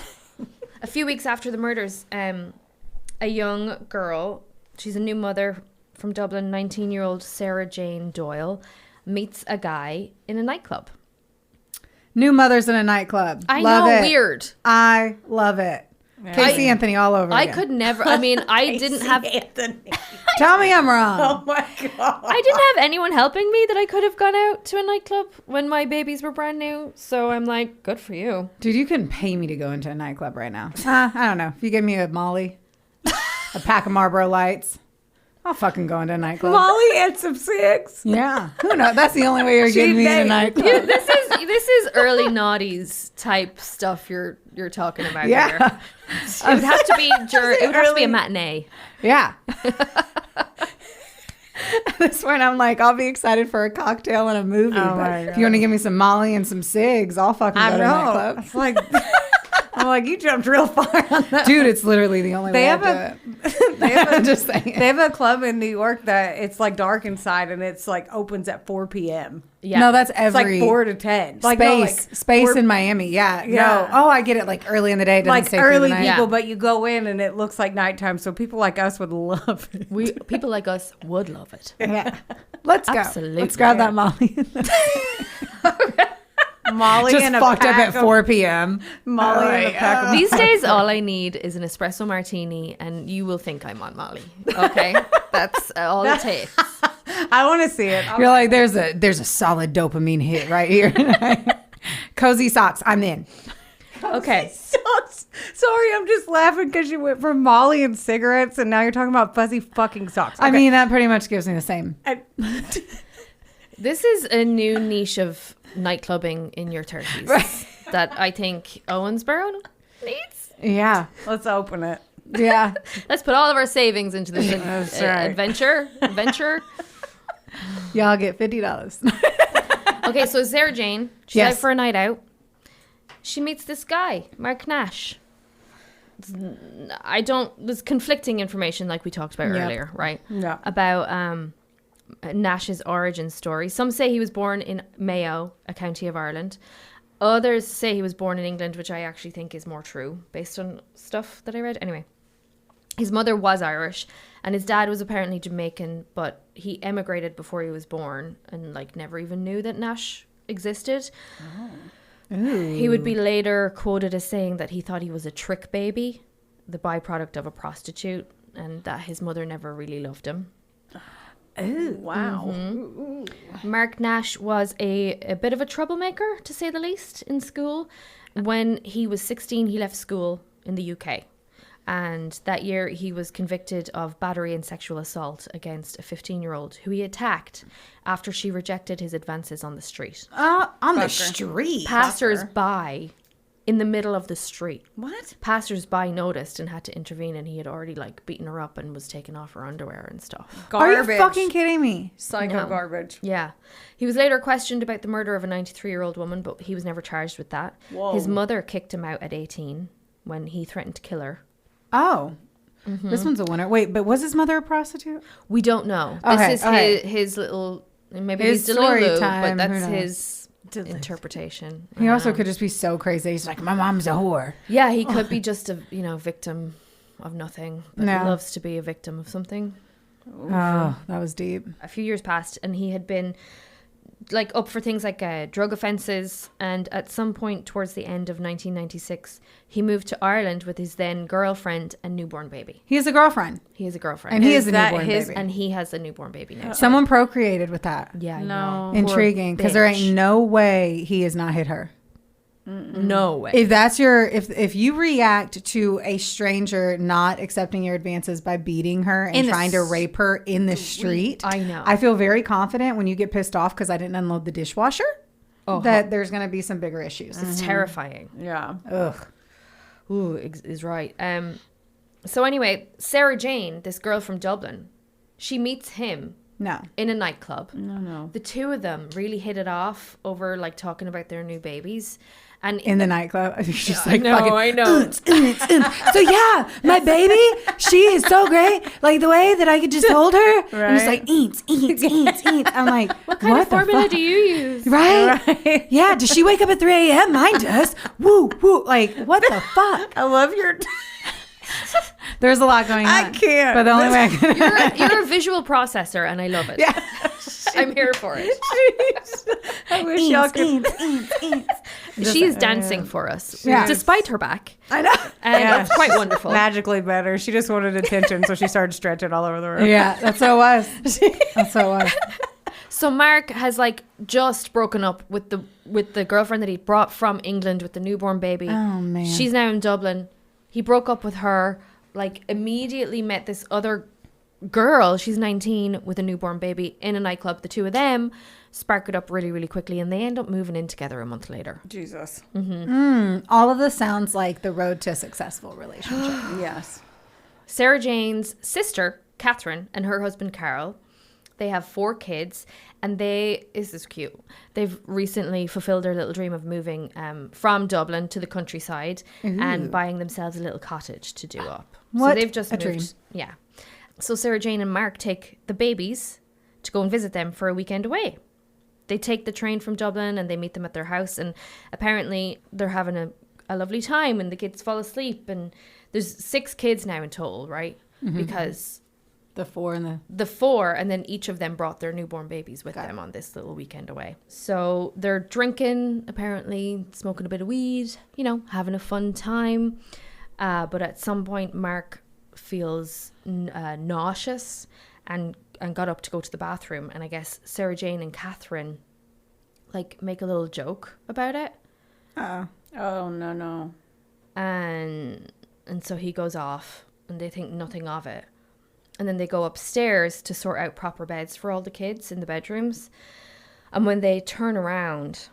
a few weeks after the murders, a young girl, she's a new mother from Dublin, 19-year-old Sarah Jane Doyle, meets a guy in a nightclub. New mothers in a nightclub. I Love know, it. weird. I love it. Casey Anthony all over I again. could never, I mean, I didn't have, Anthony. Tell me I'm wrong. Oh my god. I didn't have anyone helping me that I could have gone out to a nightclub when my babies were brand new. So I'm like, good for you. Dude, you couldn't pay me to go into a nightclub right now. I don't know. If you give me a Molly, a pack of Marlboro Lights, I'll fucking go into a nightclub. Molly and some Cigs. Yeah. Who knows? That's the only way you're getting me in a named- nightclub. Yeah, this is early noughties type stuff you're talking about here. Yeah. It would have to be it would have to be a matinee. Yeah. This point, I'm like, I'll be excited for a cocktail and a movie. Oh but my if you want to give me some Molly and some Cigs, I'll fucking go to a nightclub. It's like I'm like, you jumped real far on that. Dude, it's literally the only They way have I do it. They have a, Just saying. They have a club in New York that it's like dark inside and it's like opens at 4 p.m. Yeah. No, that's It's like every 4 to 10. Like, space no, like in Miami. Yeah. Yeah. No. Oh, I get it. Like early in the day. It doesn't like stay through the early night. people, Yeah. but you go in and it looks like nighttime. So people like us would love it. People like us would love it. Yeah. Let's go. Absolutely. Let's grab that Molly. Molly Just and a fucked up pack at of- 4 p.m. Molly and a pack of These days, all I need is an espresso martini, and you will think I'm on Molly. Okay, that's all it takes. I want to see it. You're like, there's a solid dopamine hit right here. Cozy socks. I'm in. Okay, Socks. Sorry, I'm just laughing because you went from Molly and cigarettes and now you're talking about fuzzy fucking socks. I Okay. mean, that pretty much gives me the same. this is a new niche of nightclubbing in your 30s that I think Owensboro needs. Yeah. Let's open it. Yeah. Let's put all of our savings into this That's right. adventure. Y'all get $50. Okay, so Sarah Jane, she's Yes. out for a night out. She meets this guy, Mark Nash. there's conflicting information like we talked about earlier, right? Yeah. About Nash's origin story. Some say he was born in Mayo, a county of Ireland. Others say he was born in England, which I actually think is more true based on stuff that I read. Anyway, his mother was Irish and his dad was apparently Jamaican, but he emigrated before he was born and like never even knew that Nash existed. He would be later quoted as saying that he thought he was a trick baby, the byproduct of a prostitute, and that his mother never really loved him. Oh, wow. Mark Nash was a bit of a troublemaker, to say the least, in school. When he was 16, he left school in the UK. And that year, he was convicted of battery and sexual assault against a 15-year-old who he attacked after she rejected his advances on the street. On the street. Passers-by in the middle of the street. What? Passers-by noticed and had to intervene, and he had already like beaten her up and was taking off her underwear and stuff. Are you fucking kidding me? Psycho garbage. Yeah. He was later questioned about the murder of a 93-year-old woman, but he was never charged with that. Whoa. His mother kicked him out at 18 when he threatened to kill her. Oh. This one's a winner. Wait, but was his mother a prostitute? We don't know. Okay, This is okay. his little, maybe His he's story Delulu, time, but who that's knows? his interpretation. He also could just be so crazy. He's like, my mom's a whore. Yeah, he could be just a victim of nothing, but No. he loves to be a victim of something. Oh, that was deep. A few years passed and he had been like up for things like drug offences, and at some point towards the end of 1996 he moved to Ireland with his then girlfriend and newborn baby. He has a girlfriend. He has a girlfriend And he has a that newborn his- baby. and he has a newborn baby now. Someone procreated with that. Yeah, I No. know. Intriguing, because there bitch. ain't no way he has not hit her. No way. If that's your, if you react to a stranger not accepting your advances by beating her and In the trying to rape her in the street, I know. I feel very confident when you get pissed off because I didn't unload the dishwasher that there's going to be some bigger issues. It's terrifying. Yeah. Ugh. Ooh, is right. So anyway, Sarah Jane, this girl from Dublin, she meets him No. in a nightclub. No. The two of them really hit it off over like talking about their new babies. And In the nightclub, she's just I like, know, fucking, I know. So yeah, my baby, she is so great. Like the way that I could just hold her and just like eats. I'm like, what What kind of the formula fuck? do you use? Right? Yeah. Does she wake up at 3 a.m.? Mine does. Woo, woo. Like, what the fuck? I love your... There's a lot going on. I can't. But the only way I can. You're a visual processor, and I love it. Yeah. I'm here for it. I wish y'all could... She's dancing for us, Yeah. despite her back. I know. And that's quite wonderful. Magically better. She just wanted attention, so she started stretching all over the room. Yeah, that's what it was. That's what it was. So Mark has like just broken up with the girlfriend that he brought from England with the newborn baby. Oh, man. She's now in Dublin. He broke up with her, like immediately met this other girl. She's 19 with a newborn baby in a nightclub. The two of them spark it up really, really quickly, and they end up moving in together a month later. Jesus. All of this sounds like the road to a successful relationship. Yes. Sarah Jane's sister, Catherine, and her husband, Carol, they have 4 kids, and this is cute. They've recently fulfilled their little dream of moving from Dublin to the countryside and buying themselves a little cottage to do up. What So they've just a moved. dream. Yeah. So Sarah Jane and Mark take the babies to go and visit them for a weekend away. They take the train from Dublin and they meet them at their house, and apparently they're having a lovely time and the kids fall asleep, and there's 6 kids now in total, right? Because The 4 and the 4, and then each of them brought their newborn babies with them on this little weekend away. So they're drinking, apparently, smoking a bit of weed, having a fun time. But at some point, Mark feels nauseous and got up to go to the bathroom. And I guess Sarah Jane and Catherine make a little joke about it. Oh, no. And so he goes off and they think nothing of it. And then they go upstairs to sort out proper beds for all the kids in the bedrooms. And when they turn around,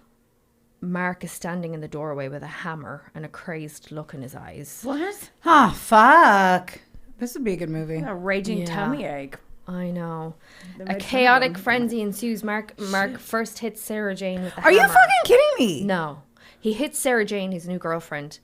Mark is standing in the doorway with a hammer and a crazed look in his eyes. What? Oh, fuck. This would be a good movie. A raging Yeah. tummy ache. I know. They A made chaotic frenzy ensues. Mark first hits Sarah Jane with the hammer. Are you fucking kidding me? No. He hits Sarah Jane, his new girlfriend,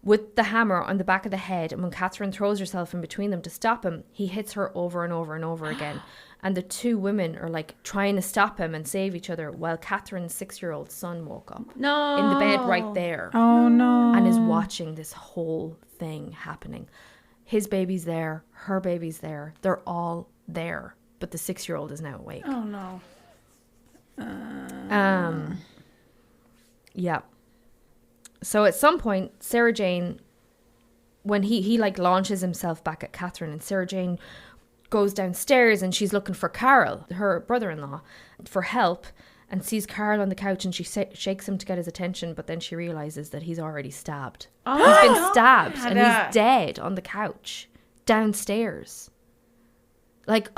with the hammer on the back of the head. And when Catherine throws herself in between them to stop him, he hits her over and over and over again. And the two women are like trying to stop him and save each other while Catherine's 6-year-old son woke up in the bed right there. Oh, no. And is watching this whole thing happening. His baby's there. Her baby's there. They're all there. But the 6-year-old is now awake. Oh, no. Yeah. So at some point, Sarah Jane, when he like launches himself back at Catherine, and Sarah Jane goes downstairs and she's looking for Carl, her brother-in-law, for help, and sees Carl on the couch, and she shakes him to get his attention, but then she realizes that he's already stabbed. He's been stabbed and he's dead on the couch downstairs. Like,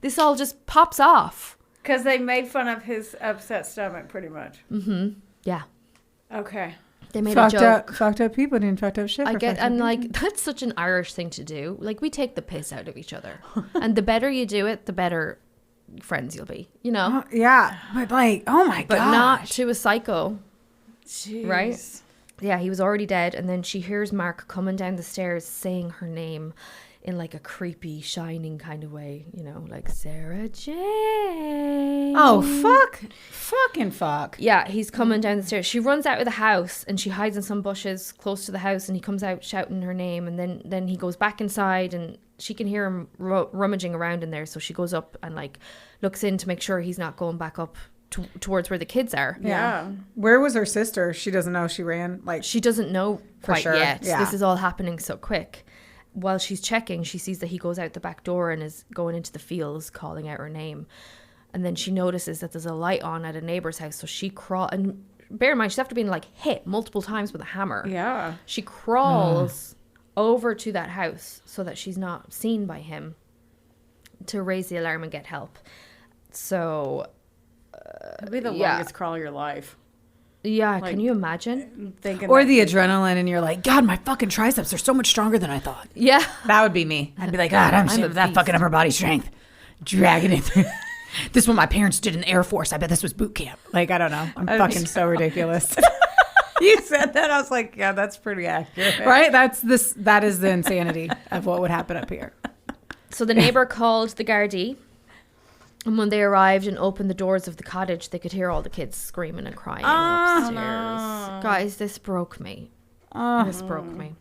this all just pops off. Because they made fun of his upset stomach, pretty much. Mm-hmm. Yeah. Okay. They made a joke. Fucked up people doing fucked up shit. I for get, fucked up and people. like, that's such an Irish thing to do. Like, we take the piss out of each other. And the better you do it, the better friends you'll be, you know? Yeah. But like, oh my God. But not to a psycho, Jeez. right? Yeah, he was already dead. And then she hears Mark coming down the stairs saying her name in like a creepy, shining kind of way, you know, like Sarah Jane. Oh, fuck. Fucking fuck. Yeah, he's coming down the stairs. She runs out of the house and she hides in some bushes close to the house, and he comes out shouting her name, and then he goes back inside and she can hear him rummaging around in there, so she goes up and like looks in to make sure he's not going back up towards where the kids are. Yeah. Where was her sister? She doesn't know she ran. Like, She doesn't know For quite sure, yet. yeah. This is all happening so quick. While she's checking, she sees that he goes out the back door and is going into the fields calling out her name. And then she notices that there's a light on at a neighbor's house. So she crawls, and bear in mind, she's after being like hit multiple times with a hammer. Yeah. She crawls over to that house so that she's not seen by him, to raise the alarm and get help. So, It'd be the yeah. longest crawl of your life. yeah, Like- can you imagine? Thinking or that- the adrenaline, and you're like, God, my fucking triceps are so much stronger than I thought. Yeah. That would be me. I'd be like, God, I'm a that beast. fucking upper body strength. Dragging it through. This is what my parents did in the Air Force. I bet this was boot camp. Like, I don't know. I'm fucking so ridiculous. You said that, I was like, yeah, that's pretty accurate. Right? That is the insanity of what would happen up here. So the neighbor called the Gardaí, and when they arrived and opened the doors of the cottage, they could hear all the kids screaming and crying upstairs. Guys, this broke me. This broke me.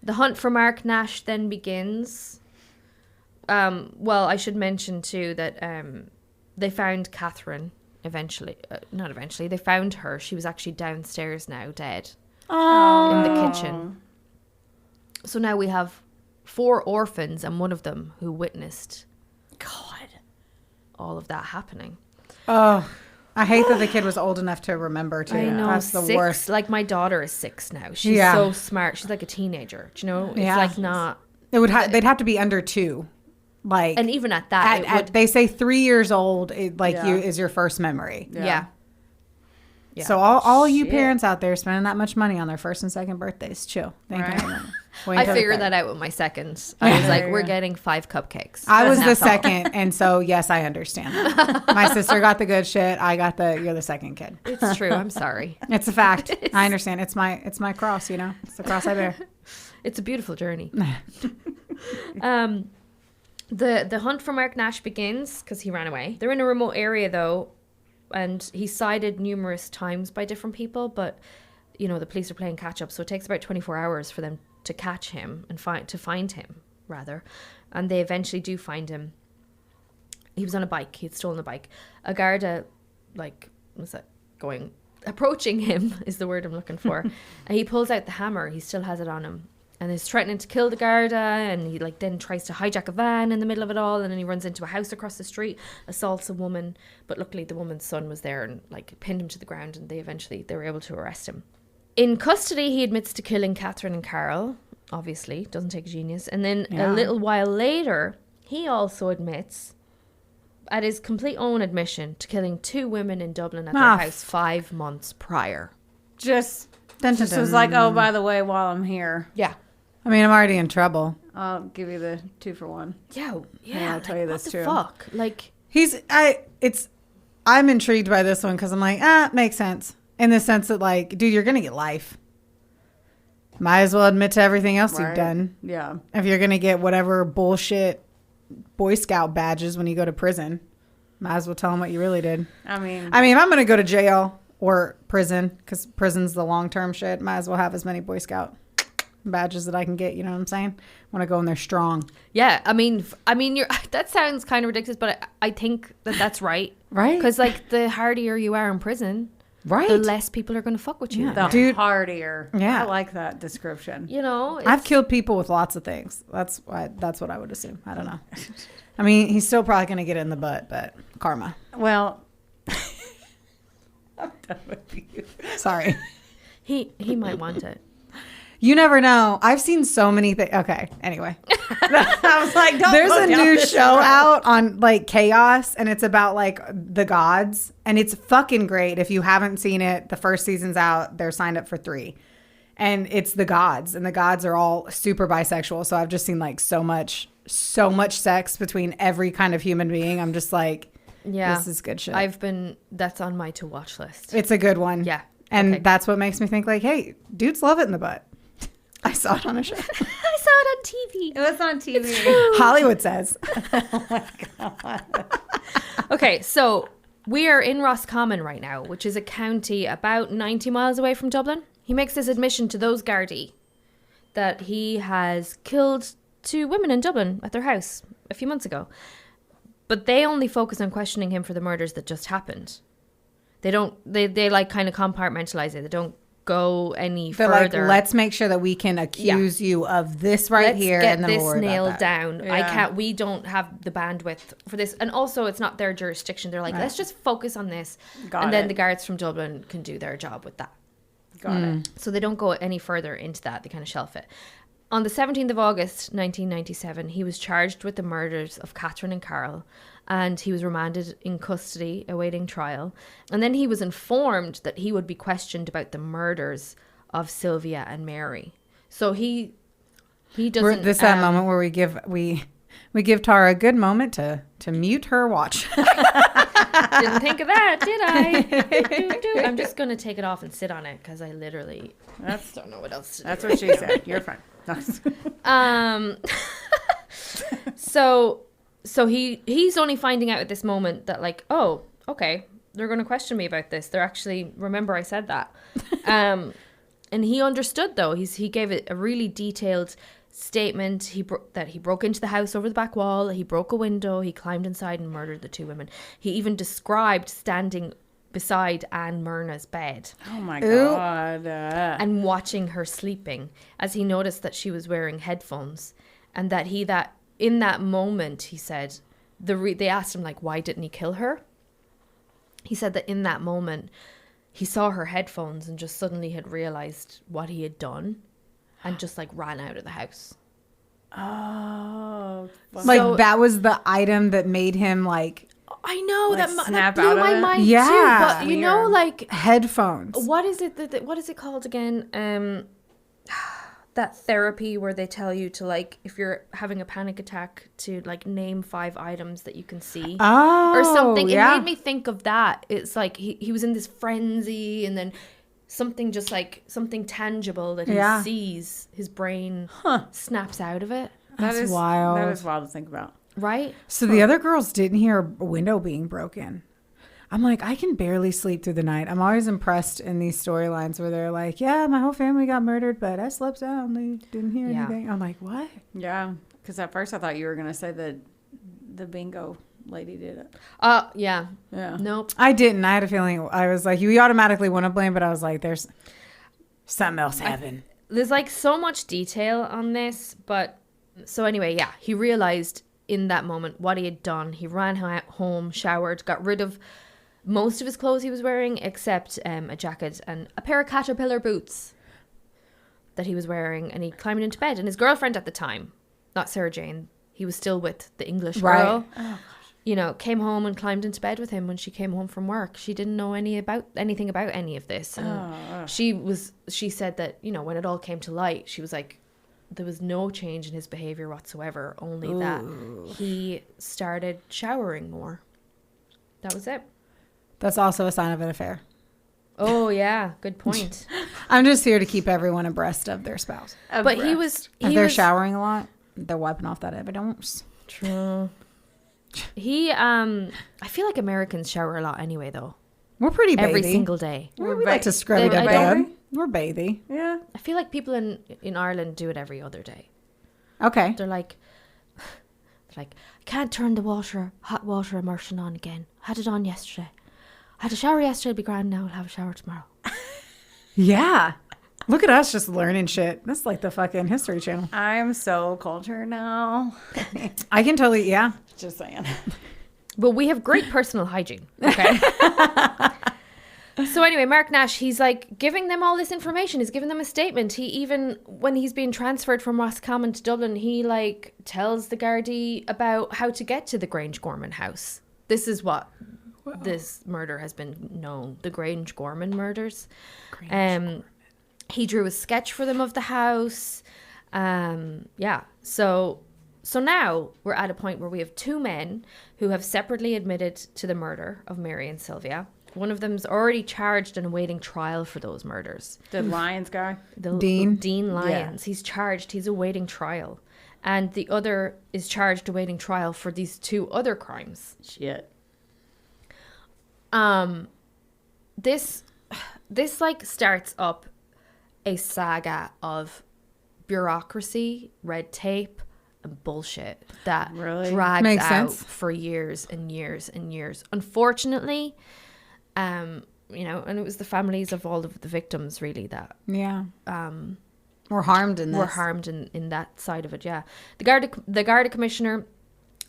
The hunt for Mark Nash then begins. Well, I should mention too that they found Catherine eventually. Not eventually. They found her. She was actually downstairs now, dead, in the kitchen. So now we have 4 orphans and one of them who witnessed all of that happening. Oh, I hate that the kid was old enough to remember too. I know, That's the 6, worst. like my daughter is 6 now. She's Yeah. so smart. She's like a teenager. Do you know? It's Yeah. like not. It would. They'd have to be under 2. Like, And even at that, it would, they say 3 years old. Yeah. You is your first memory. yeah. Yeah. So all you Shit. parents out there spending that much money on their first and second birthdays, chill. Think Right. about it. Wait I until the figured third. that out with my second. I was like, There you we're go. getting 5 cupcakes. I was And the that's all. second, and so yes, I understand that. My sister got the good shit. You're the second kid. It's true. I'm sorry. It's a fact. I understand. It's my cross. You know, it's the cross I bear. It's a beautiful journey. The hunt for Mark Nash begins because he ran away. They're in a remote area though, and he's cited numerous times by different people, but you know the police are playing catch up, so it takes about 24 hours for them to catch him and find him rather, and they eventually do find him. He was on a bike. He had stolen a bike. A Garda, approaching him is the word I'm looking for. And he pulls out the hammer. He still has it on him. And is threatening to kill the Garda, and he then tries to hijack a van in the middle of it all, and then he runs into a house across the street, assaults a woman, but luckily the woman's son was there and pinned him to the ground, and they were able to arrest him. In custody, he admits to killing Catherine and Carol, obviously, doesn't take a genius, and then a little while later, he also admits, at his complete own admission, to killing 2 women in Dublin at their house 5 months prior. Just Dun, dun, just dun. was like, oh, by the way, while I'm here, Yeah. I mean, I'm already in trouble. I'll give you the 2 for 1. Yeah. I'll tell you what this the too. fuck? I'm intrigued by this one because I'm like, makes sense in the sense that dude, you're gonna get life. Might as well admit to everything else you've Right. done. Yeah. If you're going to get whatever bullshit Boy Scout badges when you go to prison, might as well tell them what you really did. I mean, if I'm going to go to jail or prison, because prison's the long-term shit, might as well have as many Boy Scout badges that I can get. You know what I'm saying? I want to go in there strong. Yeah, I mean, you're. That sounds kind of ridiculous, but I think that's right. Right. Because like the hardier you are in prison, Right. the less people are going to fuck with you. Yeah. the Dude. hardier. Yeah. I like that description. You know, I've killed people with lots of things. That's what I would assume. I don't know. I mean, he's still probably going to get it in the butt, but karma. Well, I'm done with you. Sorry. he might want it. You never know. I've seen so many things. Okay. Anyway, I was like, don't there's go a down new this show road. out on like Chaos, and it's about like the gods, and it's fucking great. If you haven't seen it, the first season's out. They're signed up for 3, and it's the gods, and the gods are all super bisexual. So I've just seen like so much sex between every kind of human being. I'm just like, Yeah, this is good shit. That's on my to watch list. It's a good one. Yeah. And Okay. that's what makes me think like, hey, dudes love it in the butt. I saw it on a show. I saw it on TV. It was on TV. Hollywood says. Okay, so we are in Roscommon right now, which is a county about 90 miles away from Dublin. He makes this admission to those Gardaí that he has killed 2 women in Dublin at their house a few months ago. But they only focus on questioning him for the murders that just happened. They don't, they like kind of compartmentalize it. They don't go any They're like, further. let's make sure that we can accuse you of this right Let's here. get And then this we'll worry nailed about that. down. Yeah. We don't have the bandwidth for this. And also it's not their jurisdiction. They're like, let's just focus on this. Got then it. the guards from Dublin can do their job with that. Got it. So they don't go any further into that. They kind of shelf it. On the 17th of August, 1997, he was charged with the murders of Catherine and Carol, and he was remanded in custody awaiting trial. And then he was informed that he would be questioned about the murders of Sylvia and Mary. So he doesn't. This is that moment where we give Tara a good moment to mute her watch. Didn't think of that, did I? I'm just going to take it off and sit on it because I literally don't know what else to do. That's what she said. You're fine. So he's only finding out at this moment that like, oh, okay, they're going to question me about this. They're actually, remember I said that. And he understood though. He gave it a really detailed statement. That he broke into the house over the back wall. He broke a window. He climbed inside and murdered the 2 women. He even described standing beside Anne Myrna's bed Oh my God. and watching her sleeping as he noticed that she was wearing headphones, and that in that moment, he said, they asked him like, why didn't he kill her? He said that in that moment he saw her headphones and just suddenly had realized what he had done and just like ran out of the house. Oh. Like So- that was the item that made him like I know Like that snap blew out of my it? mind Yeah. too, but you know, Weird. like, headphones. what is it what is it called again? That therapy where they tell you to like, if you're having a panic attack, to like name 5 items that you can see. Oh, Or something. Yeah. It made me think of that. It's like he was in this frenzy, and then something just like something tangible that he Yeah. sees, his brain snaps out of it. That's wild. That is wild to think about. Right? So the other girls didn't hear a window being broken. I'm like, I can barely sleep through the night. I'm always impressed in these storylines where they're like, yeah, my whole family got murdered, but I slept down. They didn't hear Yeah. anything. I'm like, what? Yeah. Because at first I thought you were going to say that the bingo lady did it. Yeah. Yeah. Nope. I didn't. I had a feeling. I was like, you automatically want to blame, but I was like, there's something else happened. There's like so much detail on this, but so anyway, yeah, he realized in that moment what he had done. He ran home, showered, got rid of most of his clothes he was wearing, except a jacket and a pair of caterpillar boots that he was wearing, and he climbed into bed. And his girlfriend at the time, not Sarah Jane, he was still with the English girl. Right. You know, came home and climbed into bed with him when she came home from work. She didn't know anything about any of this. And she said that, you know, when it all came to light, she was like, there was no change in his behavior whatsoever, only that he started showering more. That was it. That's also a sign of an affair. Oh, yeah. Good point. I'm just here to keep everyone abreast of their spouse. But he was. If they're showering a lot, they're wiping off that evidence. True. I feel like Americans shower a lot anyway, though. We're pretty bathy. Every single day. We like to scrub it I up, don't- bad. We're bathy. Yeah. I feel like people in Ireland do it every other day. Okay. They're like, I can't turn the hot water immersion on again. I had it on yesterday. I had a shower yesterday, it'll be grand now. I'll have a shower tomorrow. Yeah. Look at us just learning shit. That's like the fucking History Channel. I'm so cultured now. I can totally, yeah. Just saying. But we have great personal hygiene. Okay. So anyway, Mark Nash, he's like giving them all this information. He's giving them a statement. He even, when he's being transferred from Roscommon to Dublin, he like tells the Gardaí about how to get to the Grangegorman house. This is what this murder has been known. The Grangegorman murders. He drew a sketch for them of the house. Yeah. So now we're at a point where we have two men who have separately admitted to the murder of Mary and Sylvia. One of them's already charged and awaiting trial for those murders. The Lyons guy? Dean Lyons. Yeah. He's charged. He's awaiting trial. And the other is charged awaiting trial for these two other crimes. Shit. This like starts up a saga of bureaucracy, red tape, and bullshit that drags Makes out sense. for years and years and years. Unfortunately, and it was the families of all of the victims really that were harmed in this. were harmed in that side of it. Yeah, the Garda commissioner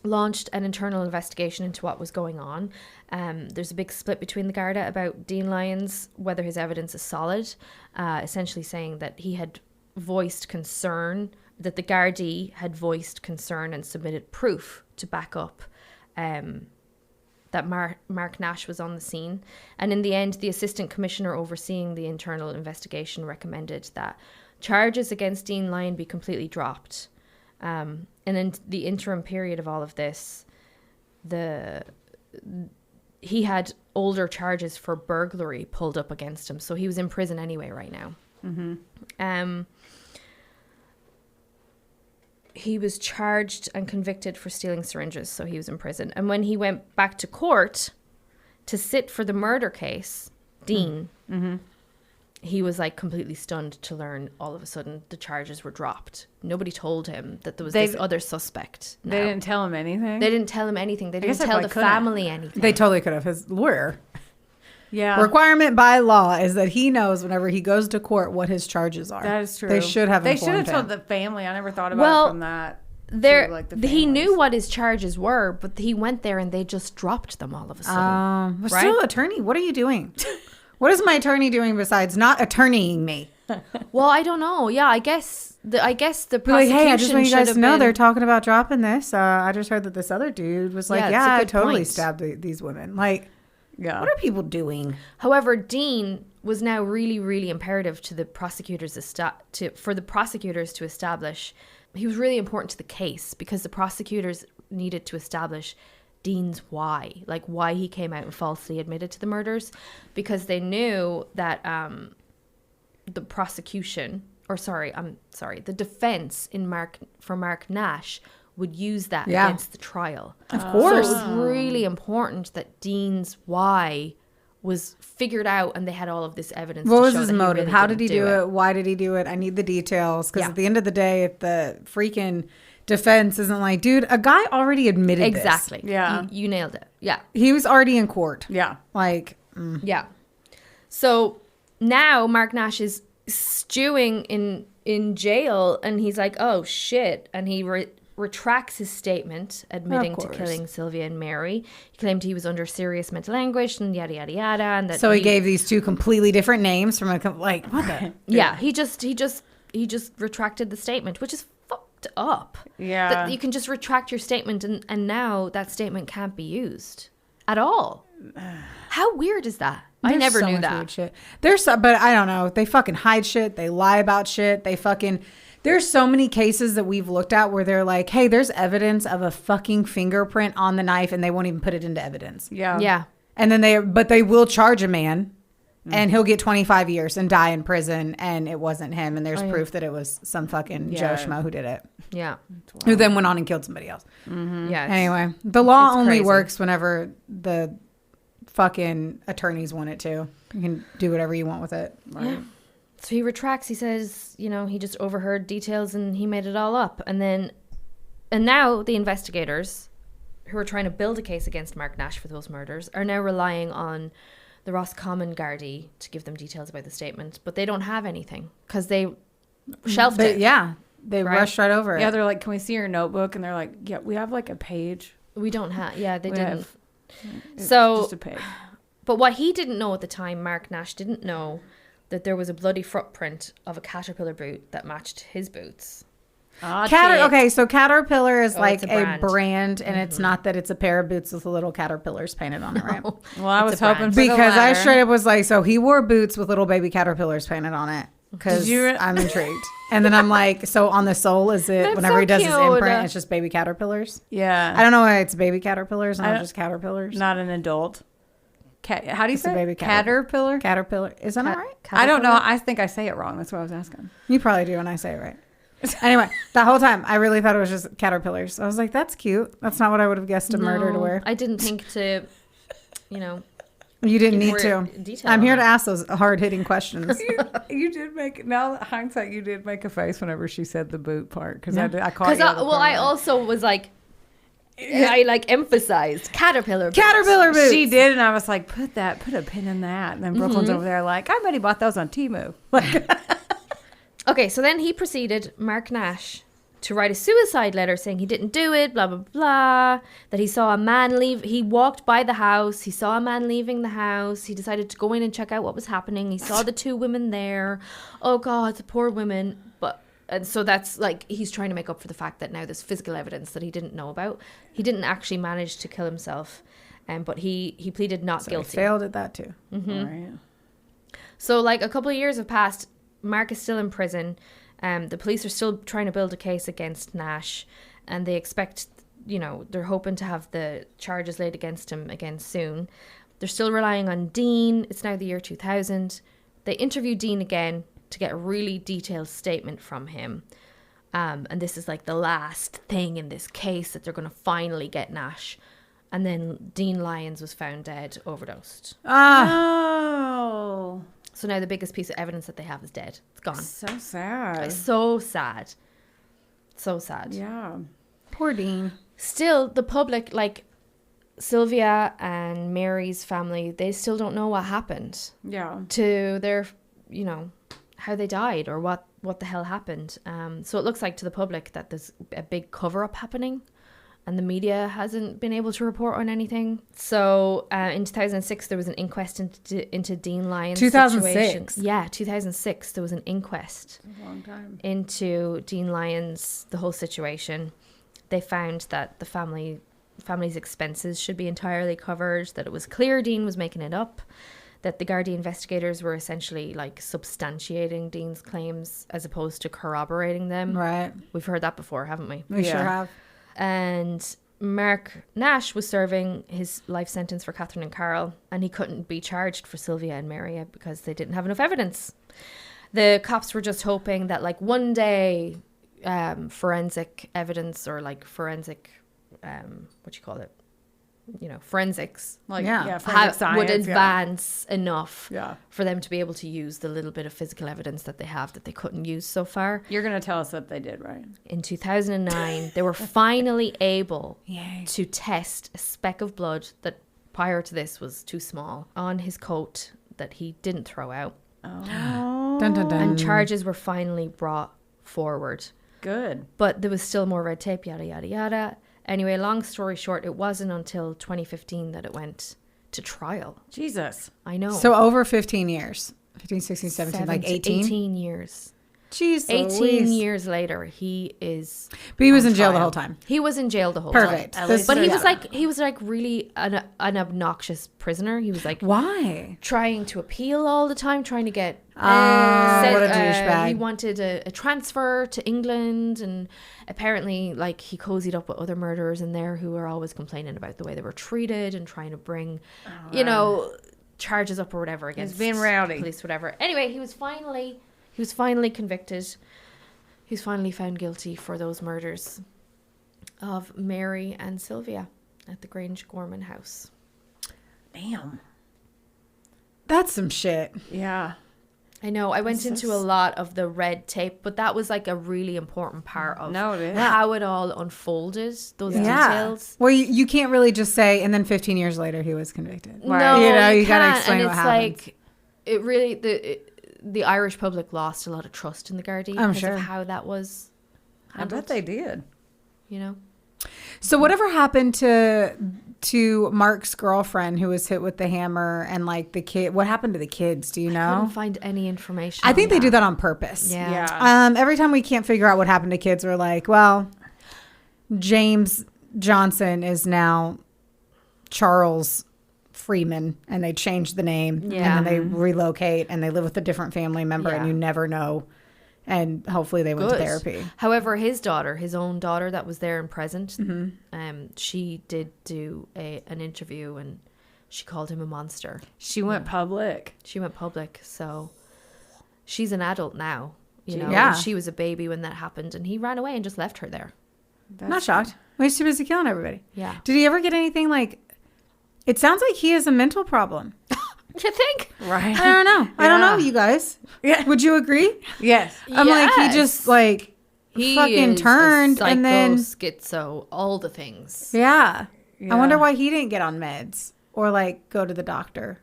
launched an internal investigation into what was going on. There's a big split between the Garda about Dean Lyons, whether his evidence is solid, essentially saying that he had voiced concern, that the Gardaí had voiced concern and submitted proof to back up that Mark Nash was on the scene. And in the end, the assistant commissioner overseeing the internal investigation recommended that charges against Dean Lyon be completely dropped. And in the interim period of all of this, he had older charges for burglary pulled up against him. So he was in prison anyway right now. Mm-hmm. He was charged and convicted for stealing syringes, so he was in prison. And when he went back to court to sit for the murder case, Dean, he was like completely stunned to learn all of a sudden the charges were dropped. Nobody told him that there was this other suspect. They didn't tell him anything? They didn't tell him anything. They didn't tell the family anything. They totally could have. His lawyer. Yeah. Requirement by law is that he knows whenever he goes to court what his charges are. That is true. They should have They should have informed told him. the family. I never thought about it from that. He knew what his charges were, but he went there and they just dropped them all of a sudden. But still, attorney, what are you doing? What is my attorney doing besides not attorneying me? Well, I don't know. Yeah, I guess the prosecution Like, hey, I just want you should guys have to know been- they're talking about dropping this. I just heard that this other dude was like, Yeah, it's a yeah, I good totally point. stabbed these women. Like, Yeah. what are people doing? However, Dean was now really, really imperative to the prosecutors for the prosecutors to establish. He was really important to the case because the prosecutors needed to establish Dean's why he came out and falsely admitted to the murders, because they knew that the defense for Mark Nash would use that against the trial. Of course. So it was really important that Dean's why was figured out, and they had all of this evidence. What to was show his that he motive? really How did he didn't do it? Why did he do it? I need the details. Because Yeah. at the end of the day, if the freaking defense isn't like, dude, a guy already admitted this. Exactly. Yeah. You nailed it. Yeah. He was already in court. Yeah. Like, Yeah. So now Mark Nash is stewing in jail, and he's like, oh shit, and he retracts his statement admitting to course. killing Sylvia and Mary. He claimed he was under serious mental anguish and yada yada yada, and that so he gave these two completely different names from like, what the? yeah, he just retracted the statement, which is fucked up. Yeah. That you can just retract your statement, and now that statement can't be used at all. How weird is that? I There's never so knew much that. weird shit. But I don't know. They fucking hide shit. They lie about shit. There's so many cases that we've looked at where they're like, hey, there's evidence of a fucking fingerprint on the knife, and they won't even put it into evidence. Yeah. Yeah. And then they will charge a man and he'll get 25 years and die in prison, and it wasn't him, and there's proof that it was some fucking Joe Schmo who did it, Yeah. who then went on and killed somebody else. Yeah. Anyway, the law It's only crazy. works whenever the fucking attorneys want it to. You can do whatever you want with it. Yeah. So he retracts. He says, he just overheard details and he made it all up. And now the investigators who are trying to build a case against Mark Nash for those murders are now relying on the Roscommon Gardaí to give them details about the statement, but they don't have anything because they shelved it. Yeah, they Right? rushed right over Yeah, it. they're like, can we see your notebook? And they're like, yeah, we have like a page. We don't have. Yeah, they We didn't. have- It's So, just a page. but what he didn't know at the time, Mark Nash didn't know that there was a bloody footprint of a caterpillar boot that matched his boots. Okay, so Caterpillar is like it's a a brand, and it's not that it's a pair of boots with little caterpillars painted on it, right? Well, I was It's a brand. hoping for the Because I latter. straight up was like, so he wore boots with little baby caterpillars painted on it. Because I'm intrigued. And then I'm like, so on the sole, is it, That's whenever so he does his cute. imprint, it's just baby caterpillars? Yeah. I don't know why it's baby caterpillars, I not don't- just caterpillars. Not an adult. How do you It's a say baby it? Caterpillar? Caterpillar. Is that not right? I don't know. I think I say it wrong. That's what I was asking. You probably do when I say it right. Anyway, that whole time, I really thought it was just caterpillars. I was like, that's cute. That's not what I would have guessed a murder to wear. I didn't think to, You didn't need more to. detail I'm on here it. to ask those hard-hitting questions. You did make, now hindsight, you did make a face whenever she said the boot part. Because I caught Because you. on the I part. also was like, I like emphasized caterpillar. boots. Caterpillar boots. She did, and I was like, put a pin in that. And then Brooklyn's over there like, I bet he bought those on Temu. Okay, so then he proceeded, Mark Nash, to write a suicide letter saying he didn't do it, blah, blah, blah, that he saw a man leave. He walked by the house. He saw a man leaving the house. He decided to go in and check out what was happening. He saw the two women there. Oh, God, the poor women. And so that's like, he's trying to make up for the fact that now there's physical evidence that he didn't know about. He didn't actually manage to kill himself, but he pleaded not So he guilty. failed at that too. Right. So, like, a couple of years have passed. Mark is still in prison. The police are still trying to build a case against Nash, and they expect, they're hoping to have the charges laid against him again soon. They're still relying on Dean. It's now the year 2000. They interview Dean again to get a really detailed statement from him. And this is like the last thing in this case that they're going to finally get Nash. And then Dean Lyons was found dead, overdosed. Oh. So now the biggest piece of evidence that they have is dead. It's gone. So sad. It's so sad. So sad. Yeah. Poor Dean. Still, the public, like Sylvia and Mary's family, they still don't know what happened Yeah. to their, how they died or what the hell happened. So it looks like to the public that there's a big cover-up happening and the media hasn't been able to report on anything. So in 2006, there was an inquest into Dean Lyons' 2006? situation. Yeah, 2006, there was an inquest A long time. into Dean Lyons, the whole situation. They found that the family's expenses should be entirely covered, that it was clear Dean was making it up, that the Gardaí investigators were essentially like substantiating Dean's claims as opposed to corroborating them. Right. We've heard that before, haven't we? We sure Yeah. have. And Mark Nash was serving his life sentence for Catherine and Carol, and he couldn't be charged for Sylvia and Mary because they didn't have enough evidence. The cops were just hoping that like one day forensic evidence or like forensic forensics Like, Yeah. forensic science, would yeah. advance enough Yeah. for them to be able to use the little bit of physical evidence that they have that they couldn't use so far. You're going to tell us that they did, right? In 2009, they were finally able Yay. to test a speck of blood that prior to this was too small on his coat that he didn't throw out. Oh. Dun, dun, dun. And charges were finally brought forward. Good. But there was still more red tape, yada, yada, yada. Anyway, long story short, it wasn't until 2015 that it went to trial. Jesus. I know. So over 15 years. 15, 16, 17, like 18? 18 years. Jeez 18 Louise. years later, he is. But he was on in jail the trial. whole time. He was in jail the whole Perfect. time. This- But he yeah. was like really an obnoxious prisoner. He was like Why? trying to appeal all the time, trying to get. What a douchebag. He wanted a transfer to England, and apparently, like he cozied up with other murderers in there who were always complaining about the way they were treated and trying to bring, charges up or whatever against being rowdy. police, whatever. Anyway, he was finally convicted. He was finally found guilty for those murders of Mary and Sylvia at the Grangegorman house. Damn. That's some shit. Yeah. I know. I went into a lot of the red tape, but that was like a really important part of No, it is. how it all unfolded, those Yeah. details. Well, you can't really just say, and then 15 years later he was convicted. No, You know, you gotta can't. explain and what it's happens. like it really the Irish public lost a lot of trust in the Gardaí I'm because sure. of how that was I handled. bet they did. You know, So whatever happened to Mark's girlfriend who was hit with the hammer and like the kid? What happened to the kids? Do you I know? couldn't find any information. I think on they do that on purpose. Yeah. Yeah. Every time we can't figure out what happened to kids, we're like, well, James Johnson is now Charles Freeman, and they changed the name, Yeah. and then they relocate, and they live with a different family member, and Yeah. you never know. And hopefully they went to Good. therapy. However, his own daughter that was there and present, Mm-hmm. she did do an interview and she called him a monster. She went public. She went public, so she's an adult now. You know, Yeah. and she was a baby when that happened, and he ran away and just left her there. I'm not shocked. Well, he's too busy killing everybody. Yeah. Did he ever get anything like? It sounds like he has a mental problem. You think? Right. I don't know. I don't know, Yeah. you guys. Yeah. Would you agree? Yes. I'm like, he Yes. just like He fucking is turned, a psycho, and then schizo, all the things. yeah. I Yeah. wonder why he didn't get on meds or like go to the doctor.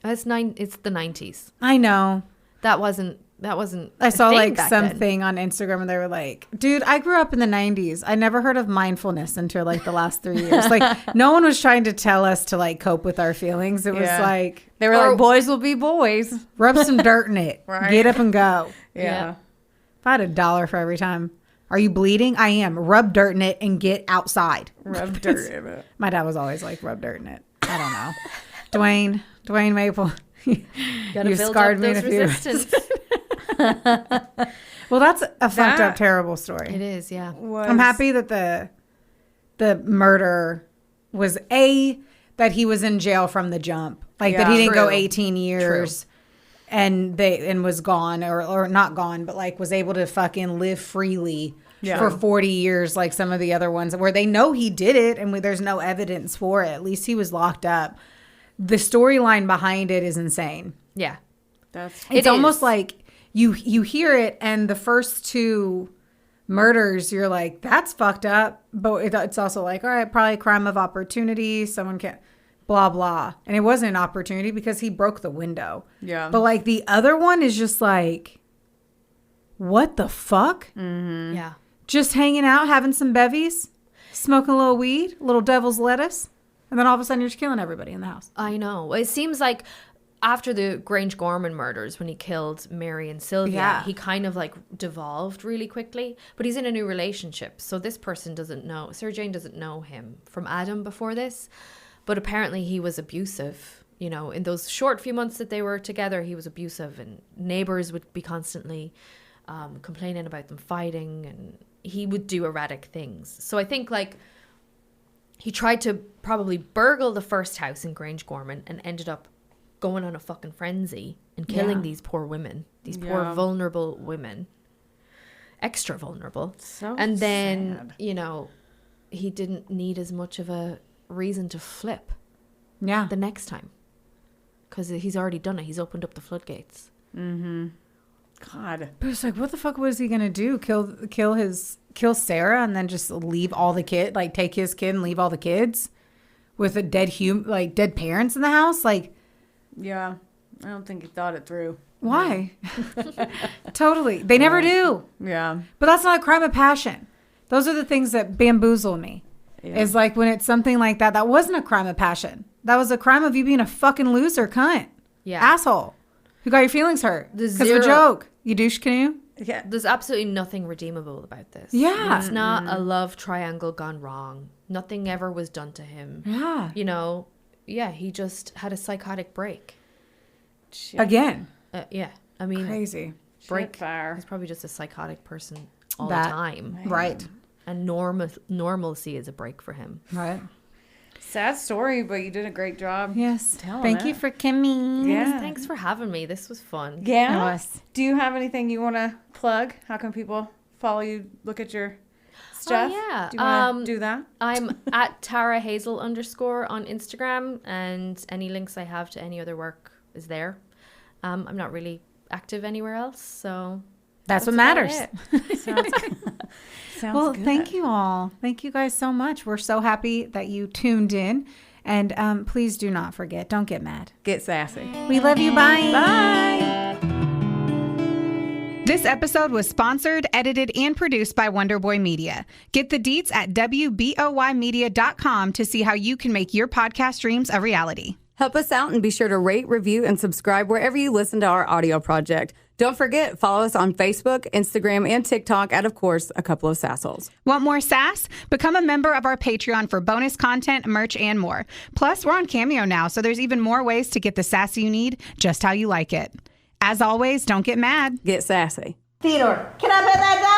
It's the 90s. I know. That wasn't. I a saw thing like back then. something on Instagram and they were like, dude, I grew up in the 90s. I never heard of mindfulness until like the last 3 years. Like no one was trying to tell us to like cope with our feelings. It was Yeah. like, They were Or- like, boys will be boys. rub some dirt in it. Right. Get up and go. Yeah. If I had $1 for every time. Are you bleeding? I am. Rub dirt in it and get outside. Rub dirt in it. My dad was always like, rub dirt in it. I don't know. Dwayne Maple. Gotta You build scarred up me in those a few. resistance. Well, that's a fucked up, That- terrible story. It is, yeah. I'm happy that the murder was that he was in jail from the jump. Like that he Yeah. didn't go True. 18 years and was gone or not gone, but like was able to fucking live freely Yeah. for 40 years like some of the other ones where they know he did it and there's no evidence for it. At least he was locked up. The storyline behind it is insane. Yeah. That's It's It almost is. like you hear it and the first two murders you're like that's fucked up, but it's also like all right, probably crime of opportunity, someone can't blah blah, and it wasn't an opportunity because he broke the window. Yeah. But like the other one is just like what the fuck, Yeah. just hanging out having some bevies, smoking a little weed, a little devil's lettuce, and then all of a sudden you're just killing everybody in the house. I know. It seems like after the Grangegorman murders, when he killed Mary and Sylvia, Yeah. he kind of like devolved really quickly. But he's in a new relationship. So this person doesn't know, Sarah Jane doesn't know him from Adam before this. But apparently he was abusive. You know, in those short few months that they were together, he was abusive. And neighbors would be constantly complaining about them fighting. And he would do erratic things. So I think like he tried to probably burgle the first house in Grangegorman and ended up going on a fucking frenzy and killing Yeah. these poor women, these poor Yeah. vulnerable women, extra vulnerable. so And then, sad. you know, he didn't need as much of a reason to flip Yeah. the next time because he's already done it. He's opened up the floodgates. God. But it's like, what the fuck was he gonna do? Kill Sarah and then just leave all the kid, like take his kid and leave all the kids with a dead parents in the house? Like, Yeah. I don't think he thought it through. why? Totally, they never do. Yeah. But that's not a crime of passion. Those are the things that bamboozle me. Yeah. Is like when it's something like that. That wasn't a crime of passion. That was a crime of you being a fucking loser, cunt, Yeah. asshole, who got your feelings hurt The because of a zero- joke. You douche canoe. Yeah. There's absolutely nothing redeemable about this. Yeah. It's not a love triangle gone wrong. Nothing ever was done to him. Yeah. You know, yeah, he just had a psychotic break. Shit. Again, Yeah, I mean, crazy. break. Fire. He's probably just a psychotic person all That- the time. Right. And normalcy is a break for him. Right. Sad story, but you did a great job. Yes. telling Thank it. you for Kimmy. Yeah. Thanks for having me. This was fun. Yeah. Yes. Do you have anything you want to plug? How can people follow you, look at your stuff? yeah. Do you want to do that? I'm at Tara Hazel _ on Instagram, and any links I have to any other work is there. I'm not really active anywhere else, so That's what about matters. it. Sounds Well, good. thank you all. Thank you guys so much. We're so happy that you tuned in. And please do not forget, don't get mad. Get sassy. We love you. Bye. Bye. This episode was sponsored, edited, and produced by Wonderboy Media. Get the deets at WBOYmedia.com to see how you can make your podcast dreams a reality. Help us out and be sure to rate, review, and subscribe wherever you listen to our audio project. Don't forget, follow us on Facebook, Instagram, and TikTok at, of course, A Couple of Sassholes. Want more sass? Become a member of our Patreon for bonus content, merch, and more. Plus, we're on Cameo now, so there's even more ways to get the sass you need just how you like it. As always, don't get mad. Get sassy. Theodore, can I pet that dog?